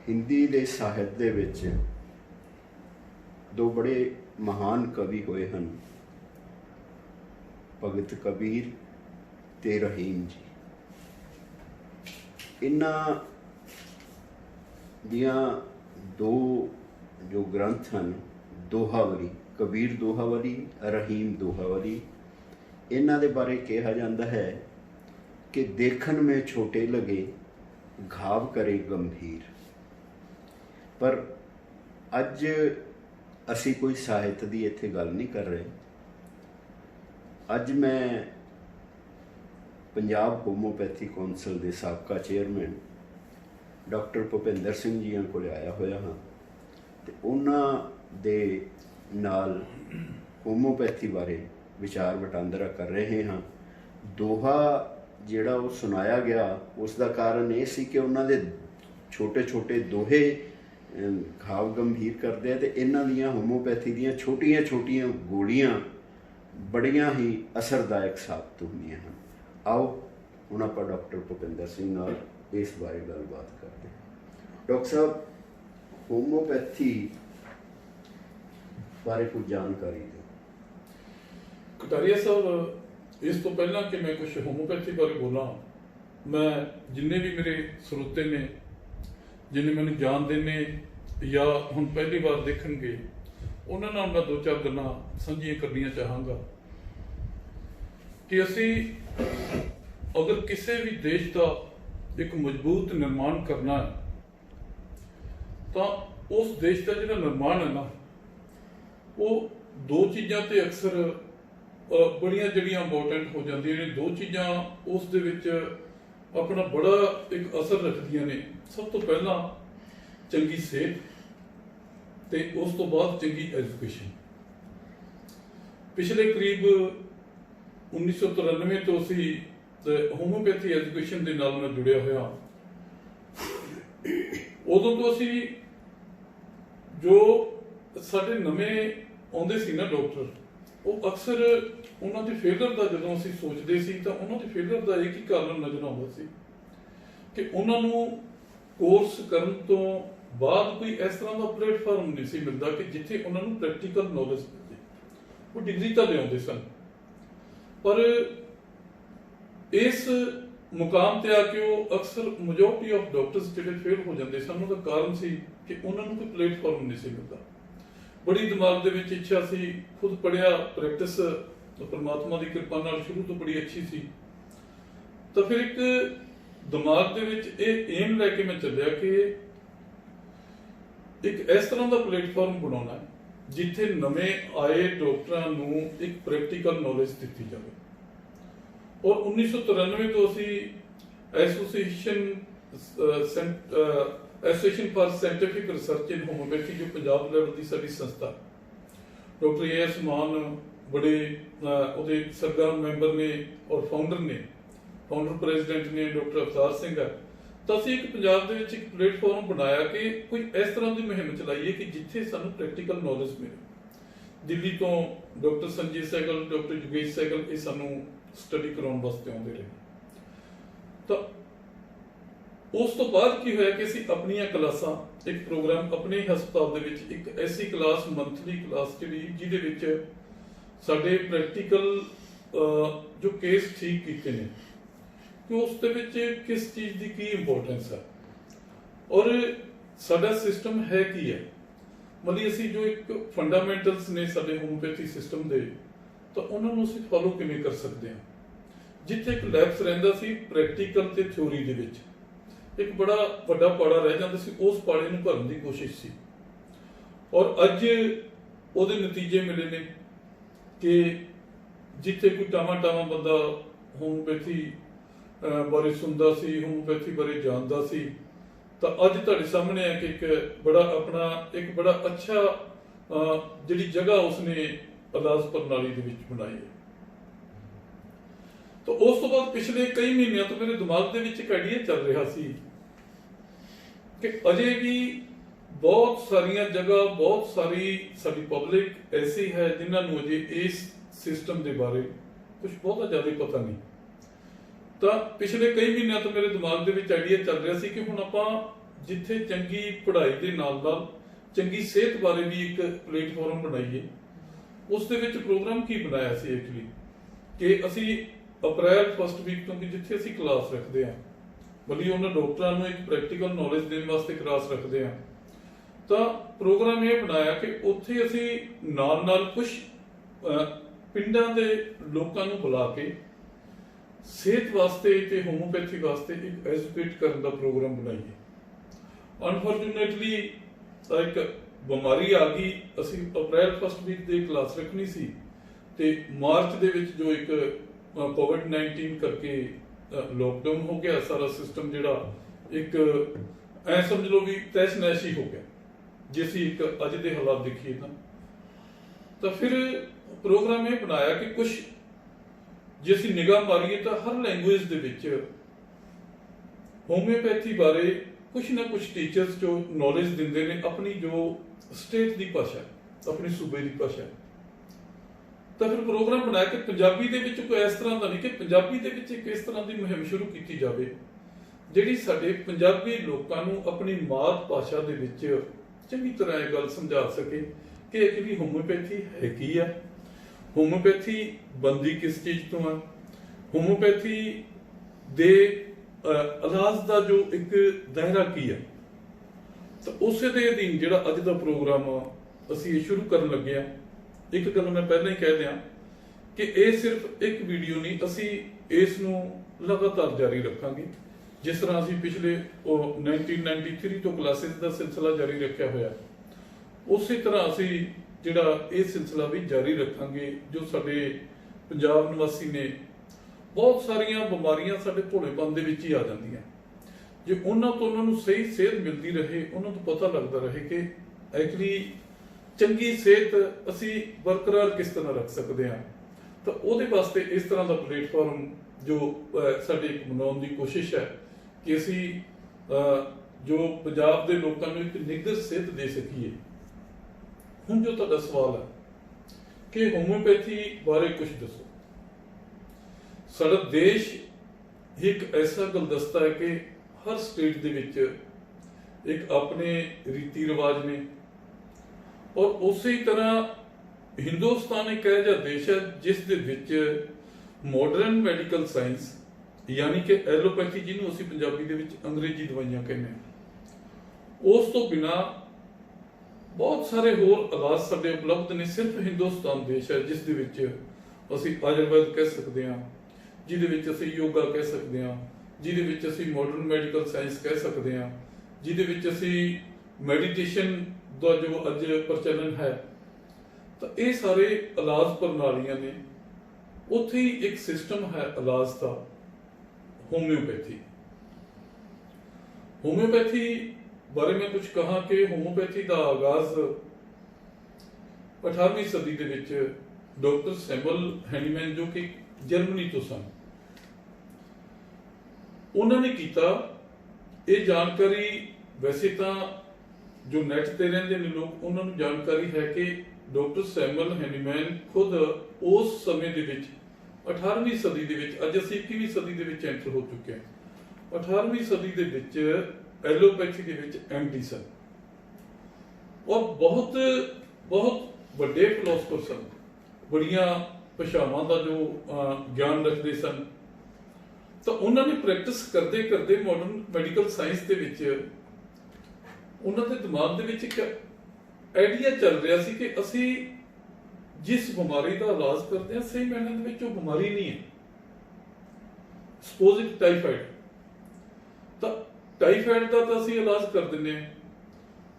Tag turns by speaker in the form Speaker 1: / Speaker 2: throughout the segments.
Speaker 1: हिंदी दे ਸਾਹਿਤ ਦੇ ਵਿੱਚ ਦੋ बड़े महान कवि होए हैं, भगत कबीर ते रहीम जी। इन्हां दियां दो जो ग्रंथ हैं, दोहावली, कबीर दोहावली, रहीम दोहावली, इन्हां दे बारे कहा जाता है कि देखन में छोटे लगे घाव करे गंभीर। पर अज असी कोई ਸਾਹਿਤ ਦੀ ਇੱਥੇ ਗੱਲ नहीं कर रहे। अज मैं पंजाब होम्योपैथी कौंसल के साबका चेयरमैन डॉक्टर भुपिंदर सिंह जी को आया होया हाँ, तो उन्होंने दे नाल होम्योपैथी बारे विचार वटांदरा कर रहे हाँ। दोहा जिहड़ा वो सुनाया गया उसका कारण ये सी कि उन्होंने छोटे छोटे दोहे घाव गंभीर करते हैं, तो इन्हां दियां होम्योपैथी दियां छोटियां छोटियां गोलियां बड़ियां ही असरदायक साबित होंदियां हैं। आओ हुण आपां डॉक्टर भुपिंदर सिंह नाल इस बारे गलबात करते हैं। डॉक्टर साहब, होम्योपैथी बारे कुछ जानकारी दो।
Speaker 2: कटारिया साहब, इस तो पहला कि मैं कुछ होम्योपैथी बारे बोला, मैं जिन्ने भी मेरे स्रोते ने जिन्हें मैंने जानते ने या हुण पहली बार देखणगे, उन्हां नाल मैं दो चार गल्लां साझीआं करनियां चाहांगा कि असी अगर किसी भी देश का एक मजबूत निर्माण करना है तो उस देश का जिहड़ा निर्माण है ना, वो दो चीज़ां ते अक्सर बड़ियां जिहड़ियां इंपोर्टेंट हो जांदियां ने। दो चीज़ां उस दे विच अपना बड़ा एक असर रखदियां ने। सब तो पहला चंगी सेहत ते उस तो बाद चंगी एजुकेशन। पिछले करीब 1993 तो असी होम्योपैथी एजुकेशन के नाल मैं जुड़िया होया। उदों तो असी जो साडे नवे आउंदे सी ना डॉक्टर, वो अक्सर उन्होंने फेलियर का जो असी सोचते सी तो उन्होंने फेलियर का एक ही कारण नजर आता सी कि उन्होंने कोर्स करन तो बाद कोई इस तरह का प्लेटफॉर्म नहीं सी मिलता कि जिथे उन्होंने प्रैक्टिकल नॉलेज मिलती। वो डिग्री तो लियाते सन, पर इस मुकाम ते आके वो अक्सर मेजोरिटी ऑफ डॉक्टर्स जिहड़े फेल हो जाते सन, उसका कारण सी कि उन्होंने कोई प्लेटफॉर्म नहीं सी मिलता। बड़ी दिमाग दे विच इच्छा सी, खुद पढ़िया, प्रैक्टिस परमात्मा की कृपा नाल शुरू तो बड़ी अच्छी सी। तो फिर एक दिमाग दे विच एक एम लैके मैं चलिया कि एक इस तरह का प्लेटफॉर्म बनाना है जिथे नवे आए डॉक्टरां नूं एक प्रैक्टिकल नॉलेज दी जाए। और 1993 तो असी association for scientific research in homeopathy, जो पंजाब लेवल की साडी संस्था, डॉक्टर ए.एस. मान बड़े उहदे सरगर्म मैंबर ने और फाउंडर प्रेजिडेंट ने डॉक्टर अवतार सिंह है। तो असीं एक पंजाब दे विच एक प्लेटफॉर्म बनाया कि कोई इस तरह की मुहिम चलाइए कि जिथे सानूं प्रैक्टिकल नॉलेज मिले। दिल्ली तो डॉक्टर संजीव सहगल, डॉक्टर योगेश सहगल ये सानूं स्टडी कराउण वास्ते आउंदे रहे। तो उस तो बाद की होया कि असीं अपनियां क्लासां, एक प्रोग्राम अपने ही हस्पताल दे विच एक ऐसी क्लास, मंथली क्लास जिहड़ी जिहदे विच साडे प्रैक्टिकल जो केस ठीक कीते ने कि उस दे विच किस चीज़ की की इंपोर्टेंस है और साडा सिस्टम है की है। मतलब असीं जो एक फंडामेंटल्स ने साडे होम्योपैथी सिस्टम दे, तो उन्होंने असीं फॉलो किवें कर सकते हैं। जिथे एक लैप्स रहिंदा सी प्रैक्टिकल ते थ्योरी दे विच, एक बड़ा वड्डा पाड़ा रह जाता सी, उस पाड़े नूं भरन दी कोशिश सी। और अज उहदे नतीजे मिले ने कि जिथे कोई टावा बंदा होम्योपैथी बारे सुनता सी, होम्योपैथी बारे जानता सी, तो अज तुहाडे सामने है कि एक बड़ा अपना एक बड़ा अच्छा जिहड़ी जगह उसने इलाज प्रणाली दे विच बनाई है। तो उस तो बाद पिछले कई महीनों तो मेरे दिमाग दे विच एक आइडिया चल रहा सी कि अजे भी बहुत सारियां जगह, बहुत सारी साडी पब्लिक ऐसी है जिन्होंने अजे इस सिस्टम के बारे कुछ बहुत ज़्यादा पता नहीं। तो पिछले कई महीनों तो मेरे दिमाग के आइडिया चल रहा सी कि हुण आपां ਜਿੱਥੇ ਚੰਗੀ ਪੜ੍ਹਾਈ ਦੇ ਨਾਲ ਚੰਗੀ ਸਿਹਤ ਬਾਰੇ ਵੀ ਇੱਕ ਪਲੇਟਫਾਰਮ ਬਣਾਈਏ। ਉਸ ਦੇ ਵਿੱਚ ਪ੍ਰੋਗਰਾਮ ਕੀ ਬਣਾਇਆ ਸੀ ਐਕਚੁਅਲੀ ਕਿ ਅਸੀਂ ਅਪ੍ਰੈਲ ਫਸਟ ਵੀਕ ਤੋਂ ਕਿ ਜਿੱਥੇ ਅਸੀਂ ਕਲਾਸ ਰੱਖਦੇ ਹਾਂ, ਬਲੀ ਉਹਨਾਂ ਡਾਕਟਰਾਂ ਨੂੰ ਇੱਕ ਪ੍ਰੈਕਟੀਕਲ ਨੌਲੇਜ ਦੇਣ ਵਾਸਤੇ ਕਲਾਸ ਰੱਖਦੇ ਹਾਂ, ਤਾਂ ਪ੍ਰੋਗਰਾਮ ਇਹ ਬਣਾਇਆ ਕਿ ਉੱਥੇ ਅਸੀਂ ਨਾਲ ਕੁਝ ਪਿੰਡਾਂ ਦੇ ਲੋਕਾਂ ਨੂੰ ਬੁਲਾ ਕੇ ਸਿਹਤ ਵਾਸਤੇ ਤੇ ਹੋਮੋਪੈਥੀ ਵਾਸਤੇ ਇੱਕ ਐਜੂਕੇਟ ਕਰਨ ਦਾ ਪ੍ਰੋਗਰਾਮ ਬਣਾਈਏ। ਅਨਫੋਰਚੂਨੇਟਲੀ ਇੱਕ ਬਿਮਾਰੀ ਆ ਗਈ, ਅਸੀਂ ਅਪ੍ਰੈਲ ਫਸਟ ਵੀਕ ਦੇ ਕਲਾਸ ਰੱਖਣੀ ਸੀ ਤੇ ਮਾਰਚ ਦੇ ਵਿੱਚ ਜੋ ਇੱਕ ਕੋਵਿਡ-19 ਕਰਕੇ ਲੋਕਡਾਊਨ ਹੋ ਗਿਆ, ਸਾਰਾ ਸਿਸਟਮ ਜਿਹੜਾ ਇੱਕ ਐ ਸਮਝ ਲਓ ਵੀ ਤਹਿਸ ਨਹਿਸ ਹੀ ਹੋ ਗਿਆ ਜੇ ਅਸੀਂ ਇੱਕ ਅੱਜ ਦੇ ਹਾਲਾਤ ਦੇਖੀਏ ਤਾਂ ਫਿਰ ਪ੍ਰੋਗਰਾਮ ਇਹ ਬਣਾਇਆ ਕਿ ਕੁਝ ਜੇ ਅਸੀਂ ਨਿਗਾਹ ਮਾਰੀਏ ਤਾਂ ਹਰ ਲੈਂਗੁਏਜ ਦੇ ਵਿੱਚ ਹੋਮਿਓਪੈਥੀ ਬਾਰੇ ਕੁਝ ਨਾ ਕੁਝ ਟੀਚਰਸ ਜੋ ਨੌਲੇਜ ਦਿੰਦੇ ਨੇ ਆਪਣੀ ਜੋ ਸਟੇਟ ਦੀ ਭਾਸ਼ਾ, ਆਪਣੀ ਸੂਬੇ ਦੀ ਭਾਸ਼ਾ। ਤਾਂ ਫਿਰ ਪ੍ਰੋਗਰਾਮ ਬਣਾਇਆ ਕਿ ਪੰਜਾਬੀ ਦੇ ਵਿੱਚ ਕੋਈ ਇਸ ਤਰ੍ਹਾਂ ਦਾ ਨਹੀਂ ਕਿ ਪੰਜਾਬੀ ਦੇ ਵਿੱਚ ਇੱਕ ਇਸ ਤਰ੍ਹਾਂ ਦੀ ਮੁਹਿੰਮ ਸ਼ੁਰੂ ਕੀਤੀ ਜਾਵੇ ਜਿਹੜੀ ਸਾਡੇ ਪੰਜਾਬੀ ਲੋਕਾਂ ਨੂੰ ਆਪਣੀ ਮਾਤ ਭਾਸ਼ਾ ਦੇ ਵਿੱਚ ਚੰਗੀ ਤਰ੍ਹਾਂ ਇਹ ਗੱਲ ਸਮਝਾ ਸਕੇ ਕਿ ਐਕਚੁਅਲੀ ਹੋਮਿਓਪੈਥੀ ਹੈ ਕੀ ਹੈ, ਹੋਮਿਓਪੈਥੀ ਬਣਦੀ ਕਿਸ ਚੀਜ਼ ਤੋਂ ਹੈ, ਹੋਮਿਓਪੈਥੀ ਦੇ ਇਲਾਜ ਦਾ ਜੋ ਇੱਕ ਦਾਇਰਾ ਕੀ ਹੈ। ਤਾਂ ਉਸੇ ਦੇ ਅਧੀਨ ਜਿਹੜਾ ਅੱਜ ਦਾ ਪ੍ਰੋਗਰਾਮ ਅਸੀਂ ਇਹ ਸ਼ੁਰੂ ਕਰਨ ਲੱਗੇ ਆ। ਇੱਕ ਗੱਲ ਮੈਂ ਪਹਿਲਾਂ ਹੀ ਕਹਿ ਦਿਆਂ ਕਿ ਇਹ ਸਿਰਫ ਇੱਕ ਵੀਡੀਓ ਨਹੀਂ, ਅਸੀਂ ਇਸ ਨੂੰ ਲਗਾਤਾਰ ਜਾਰੀ ਰੱਖਾਂਗੇ। ਜਿਸ ਤਰ੍ਹਾਂ ਅਸੀਂ ਪਿਛਲੇ 1993 ਤੋਂ ਕਲਾਸਿਸ ਦਾ ਸਿਲਸਿਲਾ ਜਾਰੀ ਰੱਖਿਆ ਹੋਇਆ, ਉਸੇ ਤਰ੍ਹਾਂ ਅਸੀਂ ਜਿਹੜਾ ਇਹ ਸਿਲਸਿਲਾ ਵੀ ਜਾਰੀ ਰੱਖਾਂਗੇ। ਜੋ ਸਾਡੇ ਪੰਜਾਬ ਨਿਵਾਸੀ ਨੇ, ਬਹੁਤ ਸਾਰੀਆਂ ਬਿਮਾਰੀਆਂ ਸਾਡੇ ਭੋਲੇਪਨ ਦੇ ਵਿੱਚ ਹੀ ਆ ਜਾਂਦੀਆਂ, ਜੇ ਉਹਨਾਂ ਤੋਂ ਉਹਨਾਂ ਨੂੰ ਸਹੀ ਸਿਹਤ ਮਿਲਦੀ ਰਹੇ, ਉਹਨਾਂ ਨੂੰ ਪਤਾ ਲੱਗਦਾ ਰਹੇ ਕਿ ਐਕਚੁਅਲੀ ਚੰਗੀ ਸਿਹਤ ਅਸੀਂ ਬਰਕਰਾਰ ਕਿਸ ਤਰ੍ਹਾਂ ਰੱਖ ਸਕਦੇ ਹਾਂ, ਤਾਂ ਉਹਦੇ ਵਾਸਤੇ ਇਸ ਤਰ੍ਹਾਂ ਦਾ ਪਲੇਟਫਾਰਮ ਜੋ ਸਾਡੀ ਇੱਕ ਬਣਾਉਣ ਦੀ ਕੋਸ਼ਿਸ਼ ਹੈ ਕਿ ਅਸੀਂ ਜੋ ਪੰਜਾਬ ਦੇ ਲੋਕਾਂ ਨੂੰ ਇੱਕ ਨਿੱਘਰ ਸਿਹਤ ਦੇ ਸਕੀਏ। ਹੁਣ ਜੋ ਤੁਹਾਡਾ ਸਵਾਲ ਹੈ ਕਿ ਹੋਮਿਓਪੈਥੀ ਬਾਰੇ ਕੁਝ ਦੱਸੋ। ਸਾਡਾ ਦੇਸ਼ ਇੱਕ ਐਸਾ ਗੁਲਦਸਤਾ ਹੈ ਕਿ ਹਰ ਸਟੇਟ ਦੇ ਵਿੱਚ ਇੱਕ ਆਪਣੇ ਰੀਤੀ ਰਿਵਾਜ ਨੇ, ਔਰ ਉਸੇ ਤਰ੍ਹਾਂ ਹਿੰਦੁਸਤਾਨ ਇੱਕ ਇਹੋ ਜਿਹਾ ਦੇਸ਼ ਹੈ ਜਿਸ ਦੇ ਵਿੱਚ ਮਾਡਰਨ ਮੈਡੀਕਲ ਸਾਇੰਸ ਯਾਨੀ ਕਿ ਐਲੋਪੈਥੀ, ਜਿਹਨੂੰ ਅਸੀਂ ਪੰਜਾਬੀ ਦੇ ਵਿੱਚ ਅੰਗਰੇਜ਼ੀ ਦਵਾਈਆਂ ਕਹਿੰਦੇ ਹਾਂ, ਉਸ ਤੋਂ ਬਿਨਾ ਬਹੁਤ ਸਾਰੇ ਹੋਰ ਇਲਾਜ ਸਾਡੇ ਉਪਲਬਧ ਨੇ। ਸਿਰਫ ਹਿੰਦੁਸਤਾਨ ਦੇਸ਼ ਹੈ ਜਿਸ ਦੇ ਵਿੱਚ ਅਸੀਂ ਆਯੁਰਵੈਦ ਕਹਿ ਸਕਦੇ ਹਾਂ, ਜਿਹਦੇ ਵਿੱਚ ਅਸੀਂ ਯੋਗਾ ਕਹਿ ਸਕਦੇ ਹਾਂ, ਜਿਹਦੇ ਵਿੱਚ ਅਸੀਂ ਮਾਡਰਨ ਮੈਡੀਕਲ ਸਾਇੰਸ ਕਹਿ ਸਕਦੇ ਹਾਂ, ਜਿਹਦੇ ਵਿੱਚ ਅਸੀਂ ਮੈਡੀਟੇਸ਼ਨ ਦਾ ਜੋ ਅੱਜ ਪ੍ਰਚਲਨ ਹੈ। ਤਾਂ ਇਹ ਸਾਰੇ ਇਲਾਜ ਪ੍ਰਣਾਲੀਆਂ ਨੇ। ਉੱਥੇ ਹੀ ਇੱਕ ਸਿਸਟਮ ਹੈ ਇਲਾਜ ਦਾ, ਹੋਮਿਓਪੈਥੀ। ਹੋਮਿਓਪੈਥੀ ਬਾਰੇ ਮੈਂ ਕੁਝ ਕਹਾਂ ਕਿ ਹੋਮਿਓਪੈਥੀ ਦਾ ਆਗਾਜ਼ 18ਵੀਂ ਸਦੀ ਦੇ ਵਿੱਚ ਡਾਕਟਰ ਸੈਮੂਅਲ ਹੈਨੀਮੈਨ ਜੋ ਕਿ ਜਰਮਨੀ ਤੋਂ ਸਨ, ਉਹਨਾਂ ਨੇ ਕੀਤਾ। ਇਹ ਜਾਣਕਾਰੀ ਵੈਸੇ ਤਾਂ ਜੋ ਨੈਟ ਤੇ ਰਹਿੰਦੇ ਨੇ ਲੋਕ, ਉਹਨਾਂ ਨੂੰ ਜਾਣਕਾਰੀ ਹੈ ਕਿ ਡਾਕਟਰ ਸੈਮੂਅਲ ਹੈਨੀਮੈਨ ਖੁਦ ਉਸ ਸਮੇਂ ਦੇ ਵਿੱਚ 18ਵੀਂ ਸਦੀ ਦੇ ਵਿੱਚ, ਅੱਜ ਅਸੀਂ 21ਵੀਂ ਸਦੀ ਦੇ ਵਿੱਚ ਐਂਟਰ ਹੋ ਚੁੱਕੇ ਹਾਂ, 18ਵੀਂ ਸਦੀ ਦੇ ਵਿੱਚ ਐਲੋਪੈਥੀ ਦੇ ਵਿੱਚ ਐਮਡੀ ਸਨ, ਔਰ ਬਹੁਤ ਵੱਡੇ ਫਿਲਾਸਫਰ ਸਨ, ਬੜੀਆਂ ਭਾਸ਼ਾਵਾਂ ਦਾ ਜੋ ਗਿਆਨ ਰੱਖਦੇ ਸਨ। ਤਾਂ ਉਹਨਾਂ ਨੇ ਪ੍ਰੈਕਟਿਸ ਕਰਦੇ ਕਰਦੇ ਮਾਡਰਨ ਮੈਡੀਕਲ ਸਾਇੰਸ ਦੇ ਵਿੱਚ ਉਹਨਾਂ ਦੇ ਦਿਮਾਗ ਦੇ ਵਿੱਚ ਇੱਕ ਆਈਡੀਆ ਚੱਲ ਰਿਹਾ ਸੀ ਕਿ ਅਸੀਂ ਜਿਸ ਬਿਮਾਰੀ ਦਾ ਇਲਾਜ ਕਰਦੇ ਹਾਂ, ਸਹੀ ਮਾਇਨੇ ਦੇ ਵਿੱਚ ਉਹ ਬਿਮਾਰੀ ਨਹੀਂ ਹੈ। ਸਪੋਜ਼ ਇਟ ਟਾਈਫਾਇਡ, ਤਾਂ ਟਾਈਫਾਇਡ ਦਾ ਤਾਂ ਅਸੀਂ ਇਲਾਜ ਕਰ ਦਿੰਦੇ ਹਾਂ,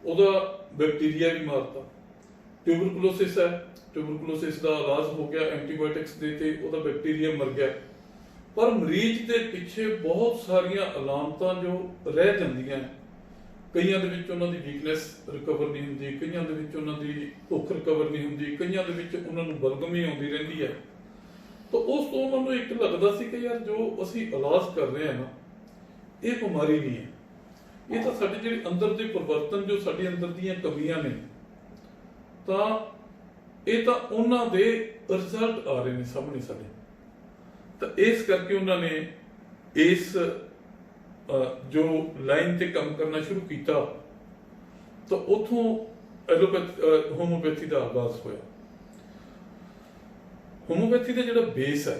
Speaker 2: ਉਹਦਾ ਬੈਕਟੀਰੀਆ ਵੀ ਮਾਰਤਾ। ਟਿਊਬਰਕਲੋਸਿਸ ਹੈ, ਟਿਊਬਰਕਲੋਸਿਸ ਦਾ ਇਲਾਜ ਹੋ ਗਿਆ, ਐਂਟੀਬਾਇਓਟਿਕਸ ਦੇ ਤੇ ਉਹਦਾ ਬੈਕਟੀਰੀਆ ਮਰ ਗਿਆ। ਪਰ ਮਰੀਜ਼ ਦੇ ਪਿੱਛੇ ਬਹੁਤ ਸਾਰੀਆਂ ਅਲਾਮਤਾਂ ਜੋ ਰਹਿ ਜਾਂਦੀਆਂ, ਕਈਆਂ ਦੇ ਵਿੱਚ ਉਹਨਾਂ ਦੀ ਵੀਕਨੈਸ ਰਿਕਵਰ ਨਹੀਂ ਹੁੰਦੀ, ਕਈਆਂ ਦੇ ਵਿੱਚ ਉਹਨਾਂ ਦੀ ਭੁੱਖ ਰਿਕਵਰ ਨਹੀਂ ਹੁੰਦੀ, ਕਈਆਂ ਦੇ ਵਿੱਚ ਉਹਨਾਂ ਨੂੰ ਬਲਗਮੀ ਆਉਂਦੀ ਰਹਿੰਦੀ ਹੈ। ਤਾਂ ਉਸ ਤੋਂ ਉਹਨਾਂ ਨੂੰ ਇੱਕ ਲੱਗਦਾ ਸੀ ਕਿ ਯਾਰ ਜੋ ਅਸੀਂ ਇਲਾਜ ਕਰ ਰਹੇ ਹਾਂ ਨਾ, ਇਹ ਬਿਮਾਰੀ ਨਹੀਂ ਹੈ, ਇਹ ਤਾਂ ਸਾਡੇ ਜਿਹੜੇ ਅੰਦਰ ਦੇ ਪਰਿਵਰਤਨ, ਜੋ ਸਾਡੇ ਅੰਦਰ ਦੀਆਂ ਕਮੀਆਂ ਨੇ, ਤਾਂ ਇਹ ਤਾਂ ਉਹਨਾਂ ਦੇ ਰਿਜ਼ਲਟ ਆ ਰਹੇ ਨੇ ਸਾਹਮਣੇ ਸਾਡੇ। ਤਾਂ ਇਸ ਕਰਕੇ ਉਹਨਾਂ ਨੇ ਇਸ जो लाइन ते काम करना शुरू किया तो उथों होम्योपैथी का आगाज होया। होम्योपैथी का जो बेस है,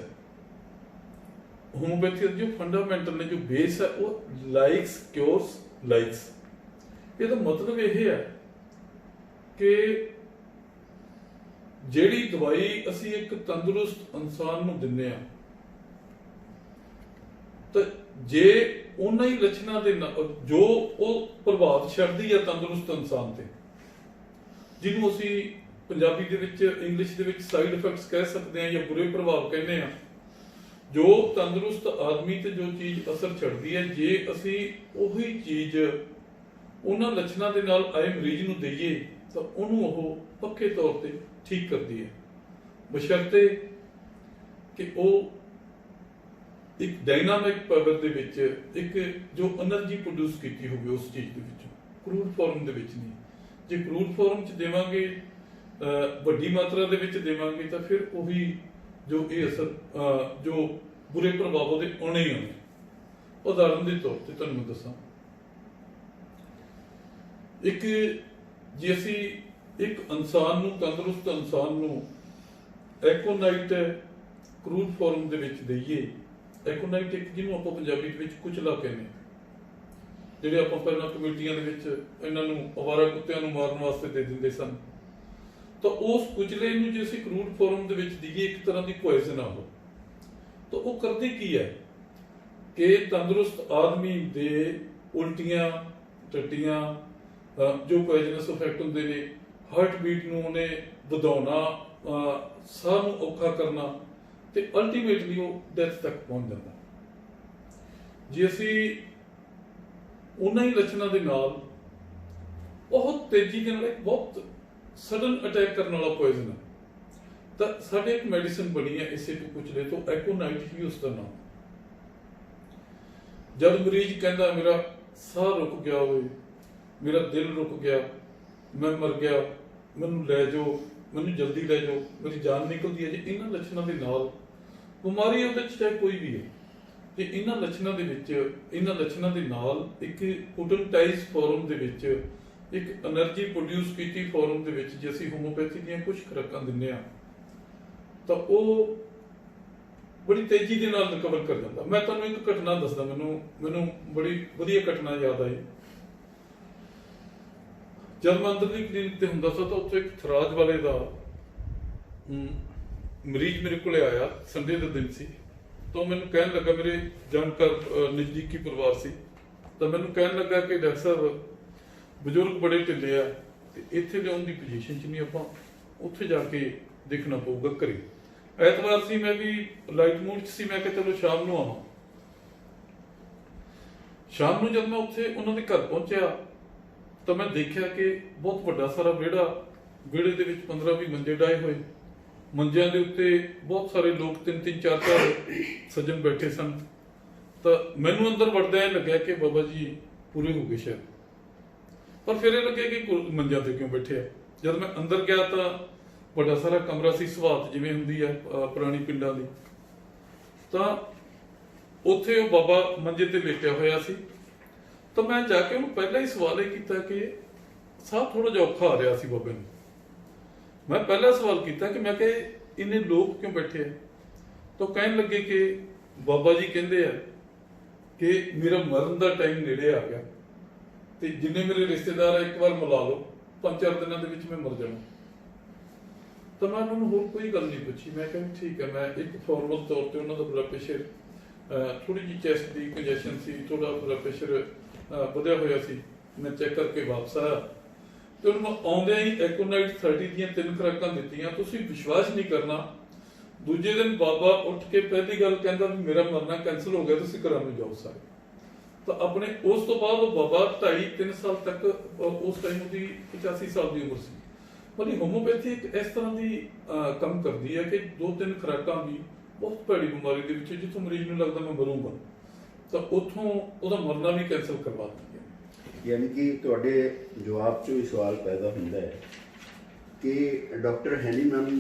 Speaker 2: होम्योपैथी जो फंडामेंटल ने जो बेस है वो लाइक्स क्योर्स लाइक्स। ये तो मतलब ये है कि ਜਿਹੜੀ ਦਵਾਈ ਅਸੀਂ ਇੱਕ ਤੰਦਰੁਸਤ ਇਨਸਾਨ ਨੂੰ ਦਿੰਨੇ ਆ ਤਾਂ ਜੇ ਉਹਨਾਂ ਹੀ ਲੱਛਣਾਂ ਦੇ ਜੋ ਉਹ ਪ੍ਰਭਾਵ ਛੱਡਦੀ ਆ ਤੰਦਰੁਸਤ ਇਨਸਾਨ ਤੇ, ਜਿਹਨੂੰ ਅਸੀਂ ਪੰਜਾਬੀ ਦੇ ਵਿੱਚ ਇੰਗਲਿਸ਼ ਦੇ ਵਿੱਚ ਸਾਈਡ ਇਫੈਕਟਸ ਕਹਿ ਸਕਦੇ ਆ ਜਾਂ ਬੁਰੇ ਪ੍ਰਭਾਵ ਕਹਿੰਦੇ ਆ, ਜੋ ਤੰਦਰੁਸਤ ਆਦਮੀ ਤੇ ਜੋ ਚੀਜ਼ ਅਸਰ ਛੱਡਦੀ ਹੈ, ਜੇ ਅਸੀਂ ਉਹੀ ਚੀਜ਼ ਉਹਨਾਂ ਲੱਛਣਾਂ ਦੇ ਨਾਲ ਆਏ ਮਰੀਜ਼ ਨੂੰ ਦਈਏ ਤਾਂ ਉਹਨੂੰ ਉਹ ਪੱਕੇ ਤੌਰ ਤੇ ਠੀਕ ਕਰਦੀ ਹੈ, ਬਸ਼ਰਤੇ ਕਿ ਉਹ ਇੱਕ ਡਾਇਨਾਮਿਕ ਪਾਵਰ ਦੇ ਵਿੱਚ ਇੱਕ ਜੋ એનર્ਜੀ ਪ੍ਰੋਡਿਊਸ ਕੀਤੀ ਹੋਵੇ ਉਸ ਚੀਜ਼ ਦੇ ਵਿੱਚੋਂ, ਕਰੂਡ ਫਾਰਮ ਦੇ ਵਿੱਚ ਨਹੀਂ। ਜੇ ਕਰੂਡ ਫਾਰਮ 'ਚ ਦੇਵਾਂਗੇ, ਵੱਡੀ ਮਾਤਰਾ ਦੇ ਵਿੱਚ ਦੇਵਾਂਗੇ ਤਾਂ ਫਿਰ ਉਹੀ ਜੋ ਇਹ ਅਸਰ ਜੋ ਬੁਰੇ ਪ੍ਰਭਾਵ ਉਹਦੇ ਆਉਣੇ ਹੀ ਆਉਣੇ। ਉਦਾਹਰਨ ਦੇ ਤੌਰ ਤੇ ਤੁਹਾਨੂੰ ਮੈਂ ਦੱਸਾਂ, ਇੱਕ ਜੇ ਅਸੀਂ ਇੱਕ ਇਨਸਾਨ ਨੂੰ, ਤੰਦਰੁਸਤ ਇਨਸਾਨ ਨੂੰ ਐਕੋਨਾਈਟ ਕਰੂਡ ਫਾਰਮ ਦੇ ਵਿੱਚ ਦਈਏ, ਐਕੋਨਾਈਟ ਇੱਕ ਜਿਹਨੂੰ ਆਪਾਂ ਪੰਜਾਬੀ ਦੇ ਵਿੱਚ ਕੁਚਲਾ ਕਹਿੰਦੇ, ਜਿਹੜੇ ਆਪਾਂ ਪਹਿਲਾਂ ਕਮੇਟੀਆਂ ਦੇ ਵਿੱਚ ਇਹਨਾਂ ਨੂੰ ਅਵਾਰਾ ਕੁੱਤਿਆਂ ਨੂੰ ਮਾਰਨ ਵਾਸਤੇ ਦੇ ਦਿੰਦੇ ਸਨ, ਤਾਂ ਉਸ ਕੁਚਲੇ ਨੂੰ ਜੇ ਅਸੀਂ ਕਰੂਡ ਫਾਰਮ ਦੇ ਵਿੱਚ ਦਈਏ, ਇੱਕ ਤਰ੍ਹਾਂ ਦੀ ਪੋਇਜ਼ਨ ਆ ਉਹ, ਤਾਂ ਉਹ ਕਰਦੀ ਕੀ ਹੈ ਕਿ ਤੰਦਰੁਸਤ ਆਦਮੀ ਦੇ ਉਲਟੀਆਂ, ਟੱਟੀਆਂ, ਜੋ ਪੋਇਜ਼ਨਸ ਇਫੈਕਟ ਹੁੰਦੇ ਨੇ, ਹਾਰਟ ਬੀਟ ਨੂੰ ਉਹਨੇ ਵਧਾਉਣਾ, ਸਾਹ ਨੂੰ ਔਖਾ ਕਰਨਾ ਤੇ ਅਲਟੀਮੇਟਲੀ ਉਹ ਡੈਥ ਤੱਕ ਪਹੁੰਚ ਜਾਂਦਾ। ਜੇ ਅਸੀਂ ਉਹਨਾਂ ਹੀ ਲੱਛਣਾਂ ਦੇ ਨਾਲ ਬਹੁਤ ਤੇਜ਼ੀ ਦੇ ਨਾਲ ਇੱਕ ਬਹੁਤ ਸਡਨ ਅਟੈਕ ਕਰਨ ਵਾਲਾ ਪੋਇਜ਼ਨ ਹੈ, ਤਾਂ ਸਾਡੇ ਇੱਕ ਮੈਡੀਸਿਨ ਬਣੀ ਹੈ ਇਸੇ ਕੁਚਲੇ ਤੋਂ, ਐਕੋਨਾਈਟ ਹੀ ਉਸ ਦਾ ਨਾਮ। ਜਦ ਮਰੀਜ਼ ਕਹਿੰਦਾ ਮੇਰਾ ਸਾਹ ਰੁਕ ਗਿਆ ਹੋਵੇ, ਮੇਰਾ ਦਿਲ ਰੁਕ ਗਿਆ, ਮੈਂ ਮਰ ਗਿਆ, ਮੈਨੂੰ ਲੈ ਜਾਓ, ਮੈਨੂੰ ਜਲਦੀ ਲੈ ਜਾਓ, ਮੇਰੀ ਜਾਨ ਨਿਕਲਦੀ ਹੈ, ਜੇ ਇਹਨਾਂ ਲੱਛਣਾਂ ਦੇ ਨਾਲ ਬਿਮਾਰੀ ਉਹਦੇ 'ਚ ਚਾਹੇ ਕੋਈ ਵੀ ਹੈ, ਤੇ ਇਹਨਾਂ ਲੱਛਣਾਂ ਦੇ ਵਿੱਚ, ਇਹਨਾਂ ਲੱਛਣਾਂ ਦੇ ਨਾਲ ਇੱਕ ਪੋਟੈਂਟਾਈਜ਼ ਫਾਰਮ ਦੇ ਵਿੱਚ, ਇੱਕ એનર્ਜੀ ਪ੍ਰੋਡਿਊਸ ਕੀਤੀ ਫਾਰਮ ਦੇ ਵਿੱਚ ਜੇ ਅਸੀਂ ਹੋਮੋਪੈਥੀ ਦੀਆਂ ਕੁਝ ਖੁਰਾਕਾਂ ਦਿੰਦੇ ਆ ਤਾਂ ਉਹ ਬੜੀ ਤੇਜ਼ੀ ਦੇ ਨਾਲ ਰਿਕਵਰ ਕਰ ਜਾਂਦਾ। ਮੈਂ ਤੁਹਾਨੂੰ ਇੱਕ ਘਟਨਾ ਦੱਸਦਾ, ਮੈਨੂੰ ਬੜੀ ਵਧੀਆ ਘਟਨਾ ਯਾਦ ਆਈ। ਜਦ ਮੈਂ ਅੰਦਰਲੀ ਕਲੀਨਿਕ ਤੇ ਹੁੰਦਾ ਸੀ ਤਾਂ ਉੱਥੇ ਇੱਕ ਥਰਾਜ ਵਾਲੇ ਦਾ ਮਰੀਜ਼ ਮੇਰੇ ਕੋਲੇ ਆਇਆ, ਸੰਡੇ ਦਾ ਦਿਨ ਸੀ, ਤਾਂ ਮੈਨੂੰ ਕਹਿਣ ਲੱਗਾ, ਮੇਰੇ ਜਾਣਕਾਰ ਨਜ਼ਦੀਕੀ ਪਰਿਵਾਰ ਸੀ, ਤਾਂ ਮੈਨੂੰ ਕਹਿਣ ਲੱਗਾ ਕਿ ਡਾਕਟਰ ਸਾਹਿਬ ਬਜ਼ੁਰਗ ਬੜੇ ਢਿੱਲੇ ਆ ਤੇ ਇੱਥੇ ਲਿਆਉਣ ਦੀ ਪੋਜੀਸ਼ਨ 'ਚ ਨਹੀਂ, ਆਪਾਂ ਉੱਥੇ ਜਾ ਕੇ ਦੇਖਣਾ ਪਊਗਾ ਘਰੇ। ਐਤਵਾਰ ਸੀ, ਮੈਂ ਵੀ ਲਾਈਟ ਮੂਡ 'ਚ ਸੀ, ਮੈਂ ਕਿਹਾ ਚਲੋ ਸ਼ਾਮ ਨੂੰ ਆਵਾਂ। ਸ਼ਾਮ ਨੂੰ ਜਦ ਮੈਂ ਉੱਥੇ ਉਹਨਾਂ ਦੇ ਘਰ ਪਹੁੰਚਿਆ ਤਾਂ ਮੈਂ ਦੇਖਿਆ ਕਿ ਬਹੁਤ ਵੱਡਾ ਸਾਰਾ ਵਿਹੜੇ ਦੇ ਵਿੱਚ 15-20 ਮੰਜੇ ਡਾਏ ਹੋਏ, ਮੰਜਿਆਂ ਦੇ ਉੱਤੇ ਬਹੁਤ ਸਾਰੇ ਲੋਕ, 3-3 4-4 ਸੱਜਣ ਬੈਠੇ ਸਨ। ਤਾਂ ਮੈਨੂੰ ਅੰਦਰ ਵੜਦਿਆਂ ਇਹ ਲੱਗਿਆ ਕਿ ਬਾਬਾ ਜੀ ਪੂਰੇ ਹੋ ਗਏ ਸ਼ਾਇਦ, ਪਰ ਫਿਰ ਇਹ ਲੱਗਿਆ ਕਿ ਮੰਜਿਆਂ ਤੇ ਕਿਉਂ ਬੈਠੇ ਆ। ਜਦ ਮੈਂ ਅੰਦਰ ਗਿਆ ਤਾਂ ਵੱਡਾ ਸਾਰਾ ਕਮਰਾ ਸੀ, ਸਵਾਤ ਜਿਵੇਂ ਹੁੰਦੀ ਆ ਪੁਰਾਣੀ ਪਿੰਡਾਂ ਦੀ, ਤਾਂ ਉੱਥੇ ਉਹ ਬਾਬਾ ਮੰਜੇ ਤੇ ਲੇਟਿਆ ਹੋਇਆ ਸੀ। ਤਾਂ ਮੈਂ ਜਾ ਕੇ ਉਹਨੂੰ ਪਹਿਲਾਂ ਹੀ ਸਵਾਲ ਇਹ ਕੀਤਾ ਕਿ ਸਾਹ ਥੋੜਾ ਜਿਹਾ ਔਖਾ ਆ ਰਿਹਾ ਸੀ ਬਾਬੇ ਨੂੰ। ਮੈਂ ਪਹਿਲਾ ਸਵਾਲ ਕੀਤਾ ਕਿ ਮੈਂ ਕਿਹਾ ਇੰਨੇ ਲੋਕ ਕਿਉਂ ਬੈਠੇ ਆ? ਤਾਂ ਕਹਿਣ ਲੱਗੇ ਕਿ ਬਾਬਾ ਜੀ ਕਹਿੰਦੇ ਆ ਕਿ ਮੇਰਾ ਮਰਨ ਦਾ ਟਾਈਮ ਨੇੜੇ ਆ ਗਿਆ ਤੇ ਜਿੰਨੇ ਮੇਰੇ ਰਿਸ਼ਤੇਦਾਰ ਆ ਇੱਕ ਵਾਰ ਮਿਲਾ ਲਓ, 5-4 ਦਿਨਾਂ ਦੇ ਵਿੱਚ ਮੈਂ ਮਰ ਜਾਣਾ। ਤਾਂ ਮੈਂ ਉਹਨਾਂ ਨੂੰ ਹੋਰ ਕੋਈ ਗੱਲ ਨਹੀਂ ਪੁੱਛੀ, ਮੈਂ ਕਿਹਾ ਠੀਕ ਹੈ। ਮੈਂ ਇੱਕ ਫਾਰਮਲ ਤੌਰ ਤੇ ਉਹਨਾਂ ਦਾ ਬਲੱਡ ਪ੍ਰੈਸ਼ਰ, ਥੋੜੀ ਜਿਹੀ ਚੈਸਟ ਦੀ ਕੰਜੈਸ਼ਨ ਸੀ, ਥੋੜਾ ਬਲੱਡ ਪ੍ਰੈਸ਼ਰ ਵਧਿਆ ਹੋਇਆ ਸੀ, ਮੈਂ ਚੈੱਕ ਕਰਕੇ ਵਾਪਸ ਆਇਆ ਤੇ ਉਹਨੂੰ ਆਉਂਦਿਆਂ ਹੀ ਐਕੋਨਾਈਟ 30 ਦੀਆਂ 3 ਖੁਰਾਕਾਂ ਦਿੱਤੀਆਂ। ਤੁਸੀਂ ਵਿਸ਼ਵਾਸ ਨਹੀਂ ਕਰਨਾ, ਦੂਜੇ ਦਿਨ ਬਾਬਾ ਉੱਠ ਕੇ ਪਹਿਲੀ ਗੱਲ ਕਹਿੰਦਾ ਵੀ ਮੇਰਾ ਮਰਨਾ ਕੈਂਸਲ ਹੋ ਗਿਆ, ਤੁਸੀਂ ਘਰਾਂ ਨੂੰ ਜਾਓ ਸਾਰੇ। ਤਾਂ ਆਪਣੇ ਉਸ ਤੋਂ ਬਾਅਦ ਉਹ ਬਾਬਾ 2.5-3 ਸਾਲ ਤੱਕ, ਉਸ ਟਾਈਮ ਉਹਦੀ 85 ਸਾਲ ਦੀ ਉਮਰ ਸੀ। ਮਤਲਬ ਹੋਮੋਪੈਥੀ ਇੱਕ ਇਸ ਤਰ੍ਹਾਂ ਦੀ ਕੰਮ ਕਰਦੀ ਹੈ ਕਿ 2-3 ਖੁਰਾਕਾਂ ਵੀ ਬਹੁਤ ਭੈੜੀ ਬਿਮਾਰੀ ਦੇ ਵਿੱਚ ਜਿੱਥੋਂ ਮਰੀਜ਼ ਨੂੰ ਲੱਗਦਾ ਮੈਂ ਮਰੂੰਗਾ, ਤਾਂ ਉੱਥੋਂ ਉਹਦਾ ਮਰਨਾ ਵੀ ਕੈਂਸਲ ਕਰਵਾ ਦਿੰਦੀ ਹੈ।
Speaker 1: ਯਾਨੀ ਕਿ ਤੁਹਾਡੇ ਜਵਾਬ 'ਚੋਂ ਇਹ ਸਵਾਲ ਪੈਦਾ ਹੁੰਦਾ ਹੈ ਕਿ ਡਾਕਟਰ ਹੈਨੀਮਨ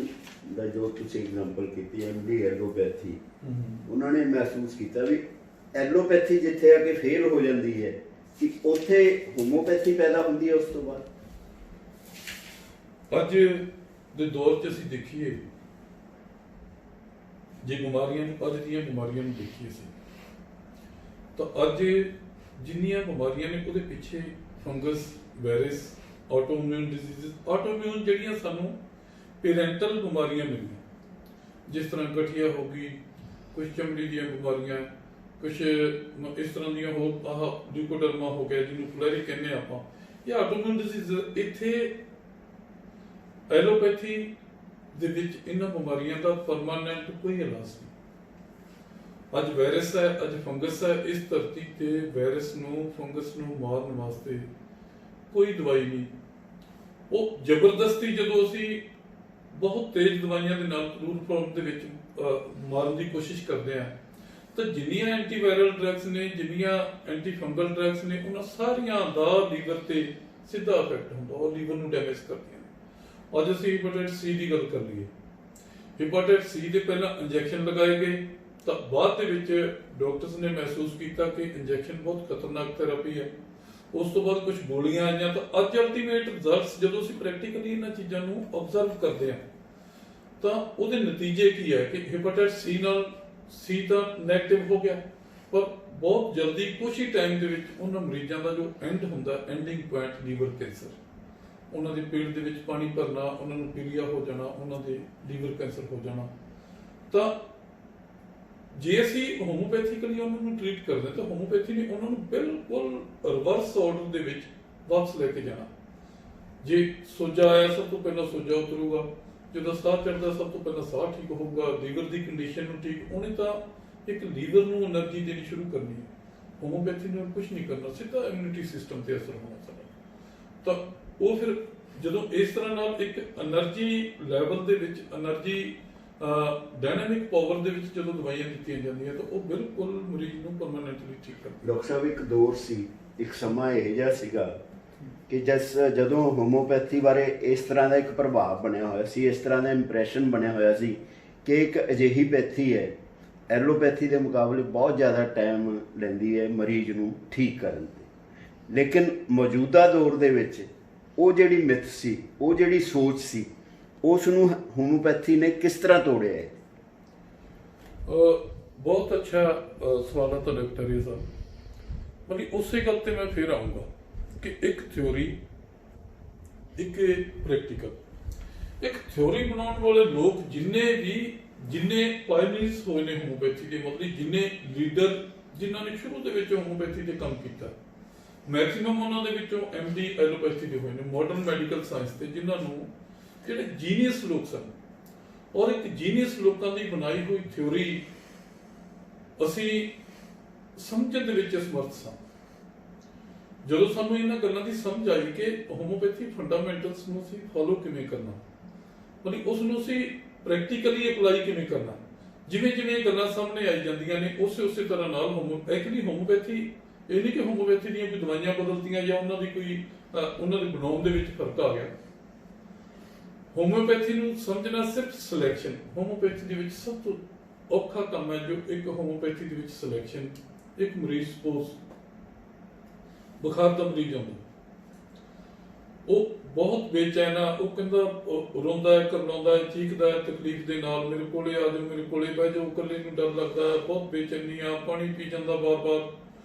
Speaker 1: ਦਾ ਜੋ ਤੁਸੀਂ ਐਗਜ਼ਾਮਪਲ ਕੀਤੀ ਹੈ, MD ਐਲੋਪੈਥੀ, ਉਹਨਾਂ ਨੇ ਮਹਿਸੂਸ ਕੀਤਾ ਵੀ ਐਲੋਪੈਥੀ ਜਿੱਥੇ ਆ ਕੇ ਫੇਲ ਹੋ ਜਾਂਦੀ ਹੈ ਕਿ ਉੱਥੇ ਹੋਮੋਪੈਥੀ ਪੈਦਾ ਹੁੰਦੀ ਹੈ ਉਸ ਤੋਂ ਬਾਅਦ?
Speaker 2: ਅੱਜ ਦੇ ਦੌਰ 'ਚ ਅਸੀਂ ਦੇਖੀਏ, ਜੇ ਬਿਮਾਰੀਆਂ ਨੂੰ, ਅੱਜ ਦੀਆਂ ਬਿਮਾਰੀਆਂ ਨੂੰ ਦੇਖੀਏ ਅਸੀਂ, ਤਾਂ ਅੱਜ ਜਿੰਨੀਆਂ ਬਿਮਾਰੀਆਂ ਨੇ ਉਹਦੇ ਪਿੱਛੇ fungus, virus, autoimmune disease, autoimmune ਜਿਹੜੀਆਂ ਸਾਨੂੰ ਪੇਰੈਂਟਲ ਬਿਮਾਰੀਆਂ ਮਿਲੀਆਂ, ਜਿਸ ਤਰ੍ਹਾਂ ਗਠੀਆ ਹੋ ਗਈ, ਕੁਝ ਚਮੜੀ ਦੀਆਂ ਬਿਮਾਰੀਆਂ, ਕੁਝ ਇਸ ਤਰ੍ਹਾਂ ਦੀਆਂ ਹੋਰ, ਆਹ ਲਿਊਕੋਡਰਮਾ ਹੋ ਗਿਆ ਜਿਹਨੂੰ ਫਲੈਰੀ ਕਹਿੰਦੇ ਆਪਾਂ, ਇਹ ਆਟੋਇਮਿਊਨ ਡਿਜ਼ੀਜ਼। ਇੱਥੇ ਐਲੋਪੈਥੀ ਦੇ ਵਿੱਚ ਇਹਨਾਂ ਬਿਮਾਰੀਆਂ ਦਾ ਪਰਮਾਨੈਂਟ ਕੋਈ ਇਲਾਜ ਨਹੀਂ। ਅੱਜ ਵਾਇਰਸ ਹੈ, ਅੱਜ ਫੰਗਸ ਹੈ, ਇਸ ਧਰਤੀ ਤੇ ਵਾਇਰਸ ਨੂੰ, ਫੰਗਸ ਨੂੰ ਮਾਰਨ ਵਾਸਤੇ ਕੋਈ ਦਵਾਈ ਨਹੀਂ। ਉਹ ਜ਼ਬਰਦਸਤੀ ਜਦੋਂ ਅਸੀਂ ਬਹੁਤ ਤੇਜ਼ ਦਵਾਈਆਂ ਦੇ ਨਾਲ ਕਲੂਰ ਫਾਰਮ ਦੇ ਵਿੱਚ ਮਾਰਨ ਦੀ ਕੋਸ਼ਿਸ਼ ਕਰਦੇ ਹਾਂ, ਤਾਂ ਜਿੰਨੀਆਂ ਐਂਟੀਵਾਇਰਲ ਡਰੱਗਸ ਨੇ, ਜਿੰਨੀਆਂ ਐਂਟੀ ਫੰਗਲ ਡਰੱਗਸ ਨੇ, ਉਹਨਾਂ ਸਾਰੀਆਂ ਦਾ ਲੀਵਰ ਤੇ ਸਿੱਧਾ ਇਫੈਕਟ ਹੁੰਦਾ, ਉਹ ਲੀਵਰ ਨੂੰ ਡੈਮੇਜ ਕਰਦੀਆਂ ਨੇ। ਅੱਜ ਅਸੀਂ ਹੈਪੇਟਾਈਟਸ ਸੀ ਦੀ ਗੱਲ ਕਰ ਲਈਏ, ਹੈਪੇਟਾਈਟਸ ਸੀ ਦੇ ਪਹਿਲਾਂ ਇੰਜੈਕਸ਼ਨ ਲਗਾਏ ਗਏ, ਤਾਂ ਬਾਅਦ ਦੇ ਵਿੱਚ ਡਾਕਟਰਸ ਨੇ ਮਹਿਸੂਸ ਕੀਤਾ ਕਿ ਇੰਜੈਕਸ਼ਨ ਬਹੁਤ ਖਤਰਨਾਕ ਥੈਰੇਪੀ ਹੈ। ਉਸ ਤੋਂ ਬਾਅਦ ਕੁਝ ਗੋਲੀਆਂ ਆਈਆਂ, ਤਾਂ ਅੱਜ ਅਲਟੀਮੇਟ ਰਿਜ਼ਲਟਸ ਜਦੋਂ ਅਸੀਂ ਪ੍ਰੈਕਟੀਕਲੀ ਇਹਨਾਂ ਚੀਜ਼ਾਂ ਨੂੰ ਆਬਜ਼ਰਵ ਕਰਦੇ ਹਾਂ, ਤਾਂ ਉਹਦੇ ਨਤੀਜੇ ਕੀ ਹੈ ਕਿ ਹੈਪੇਟਾਈਟਸ ਸੀ ਨਾਲ ਸੀ ਤਾਂ ਨੈਗੇਟਿਵ ਹੋ ਗਿਆ, ਪਰ ਬਹੁਤ ਜਲਦੀ ਕੁਝ ਹੀ ਟਾਈਮ ਦੇ ਵਿੱਚ ਉਹਨਾਂ ਮਰੀਜ਼ਾਂ ਦਾ ਜੋ ਐਂਡ ਹੁੰਦਾ, ਐਂਡਿੰਗ ਪੁਆਇੰਟ ਲੀਵਰ ਕੈਂਸਰ, ਉਹਨਾਂ ਦੇ ਪੇਟ ਦੇ ਵਿੱਚ ਪਾਣੀ ਭਰਨਾ, ਉਹਨਾਂ ਨੂੰ ਪੀਲੀਆ ਹੋ ਜਾਣਾ, ਉਹਨਾਂ ਦੇ ਲੀਵਰ ਕੈਂਸਰ ਹੋ ਜਾਣਾ। ਤਾਂ ਜੇ ਅਸੀਂ ਹੋਮੋਪੈਥਿਕਲੀ ਉਹਨਾਂ ਨੂੰ ਟ੍ਰੀਟ ਕਰਦੇ ਤਾਂ ਹੋਮੋਪੈਥੀ ਨੇ ਉਹਨਾਂ ਨੂੰ ਬਿਲਕੁਲ ਰਿਵਰਸ ਆਰਡਰ ਦੇ ਵਿੱਚ ਵਾਪਸ ਲੈ ਕੇ ਜਾਣਾ। ਜੇ ਸੋਜਾ ਆਇਆ, ਸਭ ਤੋਂ ਪਹਿਲਾਂ ਸੋਜਾ ਉਤਰੂਗਾ, ਜਦੋਂ ਸਾਹ ਚੜਦਾ ਸਭ ਤੋਂ ਪਹਿਲਾਂ ਸਾਹ ਠੀਕ ਹੋਊਗਾ, ਲੀਵਰ ਦੀ ਕੰਡੀਸ਼ਨ ਨੂੰ ਠੀਕ, ਉਹਨੇ ਤਾਂ ਇੱਕ ਲੀਵਰ ਨੂੰ એનર્ਜੀ ਦੇਣੀ ਸ਼ੁਰੂ ਕਰਨੀ ਹੈ। ਹੋਮੋਪੈਥੀ ਨੇ ਕੁਝ ਨਹੀਂ ਕਰਨਾ, ਸਿੱਧਾ ਇਮਿਊਨਿਟੀ ਸਿਸਟਮ ਤੇ ਅਸਰ ਹੋਣਾ ਸਾਡਾ। ਤਾਂ ਉਹ ਫਿਰ ਜਦੋਂ ਇਸ ਤਰ੍ਹਾਂ ਨਾਲ ਇੱਕ એનર્ਜੀ ਲੈਵਲ ਦੇ ਵਿੱਚ, એનર્ਜੀ ਡਾਇਨਾਮਿਕ ਪਾਵਰ ਦੇ ਵਿੱਚ ਜਦੋਂ ਦਵਾਈਆਂ ਦਿੱਤੀਆਂ ਜਾਂਦੀਆਂ, ਤਾਂ ਉਹ ਬਿਲਕੁਲ ਮਰੀਜ਼ ਨੂੰ ਪਰਮਾਨੈਂਟਲੀ ਠੀਕ ਕਰਦੀ।
Speaker 1: ਡਾਕਟਰ ਸਾਹਿਬ, ਇੱਕ ਦੌਰ ਸੀ, ਇੱਕ ਸਮਾਂ ਇਹੋ ਜਿਹਾ ਸੀਗਾ ਕਿ ਜਦੋਂ ਹੋਮੋਪੈਥੀ ਬਾਰੇ ਇਸ ਤਰ੍ਹਾਂ ਦਾ ਇੱਕ ਪ੍ਰਭਾਵ ਬਣਿਆ ਹੋਇਆ ਸੀ, ਇਸ ਤਰ੍ਹਾਂ ਦਾ ਇੰਪ੍ਰੈਸ਼ਨ ਬਣਿਆ ਹੋਇਆ ਸੀ ਕਿ ਇੱਕ ਅਜਿਹੀ ਪੈਥੀ ਹੈ, ਐਲੋਪੈਥੀ ਦੇ ਮੁਕਾਬਲੇ ਬਹੁਤ ਜ਼ਿਆਦਾ ਟਾਈਮ ਲੈਂਦੀ ਹੈ ਮਰੀਜ਼ ਨੂੰ ਠੀਕ ਕਰਨ 'ਤੇ। ਲੇਕਿਨ ਮੌਜੂਦਾ ਦੌਰ ਦੇ ਵਿੱਚ ਉਹ ਜਿਹੜੀ ਮਿੱਥ ਸੀ, ਉਹ ਜਿਹੜੀ ਸੋਚ ਸੀ, ਉਸ ਨੂੰ ਹੋਮੋਪੈਥੀ ਨੇ ਕਿਸ ਤਰ੍ਹਾਂ ਤੋੜਿਆ ਹੈ?
Speaker 2: ਬਹੁਤ ਅੱਛਾ ਸਵਾਲ ਹੈ ਤੁਹਾਡਾ ਵਿਕਟੋਰੀਆ ਸਾਹਿਬ। ਮਤਲਬ ਉਸੇ ਗੱਲ ਤੇ ਮੈਂ ਫਿਰ ਆਉਂਗਾ ਕਿ ਇੱਕ ਥਿਉਰੀ, ਇੱਕ ਪ੍ਰੈਕਟੀਕਲ। ਇੱਕ ਥਿਉਰੀ ਬਣਾਉਣ ਵਾਲੇ ਲੋਕ ਜਿੰਨੇ ਪਾਇਨੀਅਰਸ ਹੋਏ ਨੇ ਹੋਮੋਪੈਥੀ ਦੇ, ਮਤਲਬ ਜਿੰਨੇ ਲੀਡਰ ਜਿਨ੍ਹਾਂ ਨੇ ਸ਼ੁਰੂ ਦੇ ਵਿੱਚ ਹੋਮੋਪੈਥੀ ਤੇ ਕੰਮ ਕੀਤਾ, ਮੈਕਸਿਮਮ ਉਹਨਾਂ ਦੇ ਵਿੱਚੋਂ MD ਐਲੋਪੈਥੀ ਦੇ ਹੋਏ ਨੇ, ਮਾਡਰਨ ਮੈਡੀਕਲ ਸਾਇੰਸ ਤੇ, ਜਿਨ੍ਹਾਂ ਨੂੰ ਜਿਹੜੇ ਜੀਨੀਅਸ ਲੋਕ ਸਨ। ਔਰ ਇੱਕ ਜੀਨੀਅਸ ਲੋਕਾਂ ਦੀ ਬਣਾਈ ਹੋਈ ਥਿਉਰੀ ਅਸੀਂ ਸਮਝਣ ਦੇ ਵਿੱਚ ਅਸਮਰਥ ਸਾਂ। ਜਦੋਂ ਸਾਨੂੰ ਇਹਨਾਂ ਗੱਲਾਂ ਦੀ ਸਮਝ ਆਈ ਕਿ ਹੋਮੋਪੈਥੀ ਫੰਡਾਮੈਂਟਲਸ ਨੂੰ ਅਸੀਂ ਫੋਲੋ ਕਿਵੇਂ ਕਰਨਾ, ਮਤਲਬ ਉਸ ਨੂੰ ਅਸੀਂ ਪ੍ਰੈਕਟੀਕਲੀ ਅਪਲਾਈ ਕਿਵੇਂ ਕਰਨਾ, ਜਿਵੇਂ ਜਿਵੇਂ ਗੱਲਾਂ ਸਾਹਮਣੇ ਆਈ ਜਾਂਦੀਆਂ ਨੇ ਉਸੇ ਤਰ੍ਹਾਂ ਨਾਲ ਐਕਚੁਅਲੀ ਹੋਮੋਪੈਥੀ ਇਹ ਨਹੀਂ ਕਿ ਹੋਮੋਪੈਥੀ ਦੀਆਂ ਕੋਈ ਦਵਾਈਆਂ ਬਦਲਤੀਆਂ ਜਾਂ ਉਹਨਾਂ ਦੇ ਬਣਾਉਣ ਦੇ ਵਿੱਚ ਫਰਕ ਆ ਗਿਆ। ਹੋਮੋਪੈਥੀ ਨੂੰ ਸਮਝਣਾ ਸਿਰਫ ਸਿਲੈਕਸ਼ਨ, ਹੋਮੋਪੈਥੀ ਦੇ ਵਿੱਚ ਸਭ ਤੋਂ ਔਖਾ ਕੰਮ ਹੈ ਜੋ ਇੱਕ ਹੋਮੋਪੈਥੀ ਦੇ ਵਿੱਚ ਸਿਲੈਕਸ਼ਨ। ਇੱਕ ਮਰੀਜ਼ ਸਪੋਜ਼ ਬੁਖਾਰ ਦਾ ਮਰੀਜ਼ ਆਉਂਦਾ, ਉਹ ਬਹੁਤ ਬੇਚੈਨ ਆ, ਉਹ ਕਹਿੰਦਾ, ਰੋਂਦਾ ਹੈ, ਘਬਰਾਉਂਦਾ ਹੈ, ਚੀਕਦਾ ਹੈ ਤਕਲੀਫ ਦੇ ਨਾਲ, ਮੇਰੇ ਕੋਲੇ ਆ ਜਾਓ, ਮੇਰੇ ਕੋਲੇ ਬਹਿ ਜਾਓ, ਇਕੱਲੇ ਨੂੰ ਡਰ ਲੱਗਦਾ ਹੈ, ਬਹੁਤ ਬੇਚੈਨੀ ਆ, ਪਾਣੀ ਪੀ ਜਾਂਦਾ, ਬਾਰ-ਬਾਰ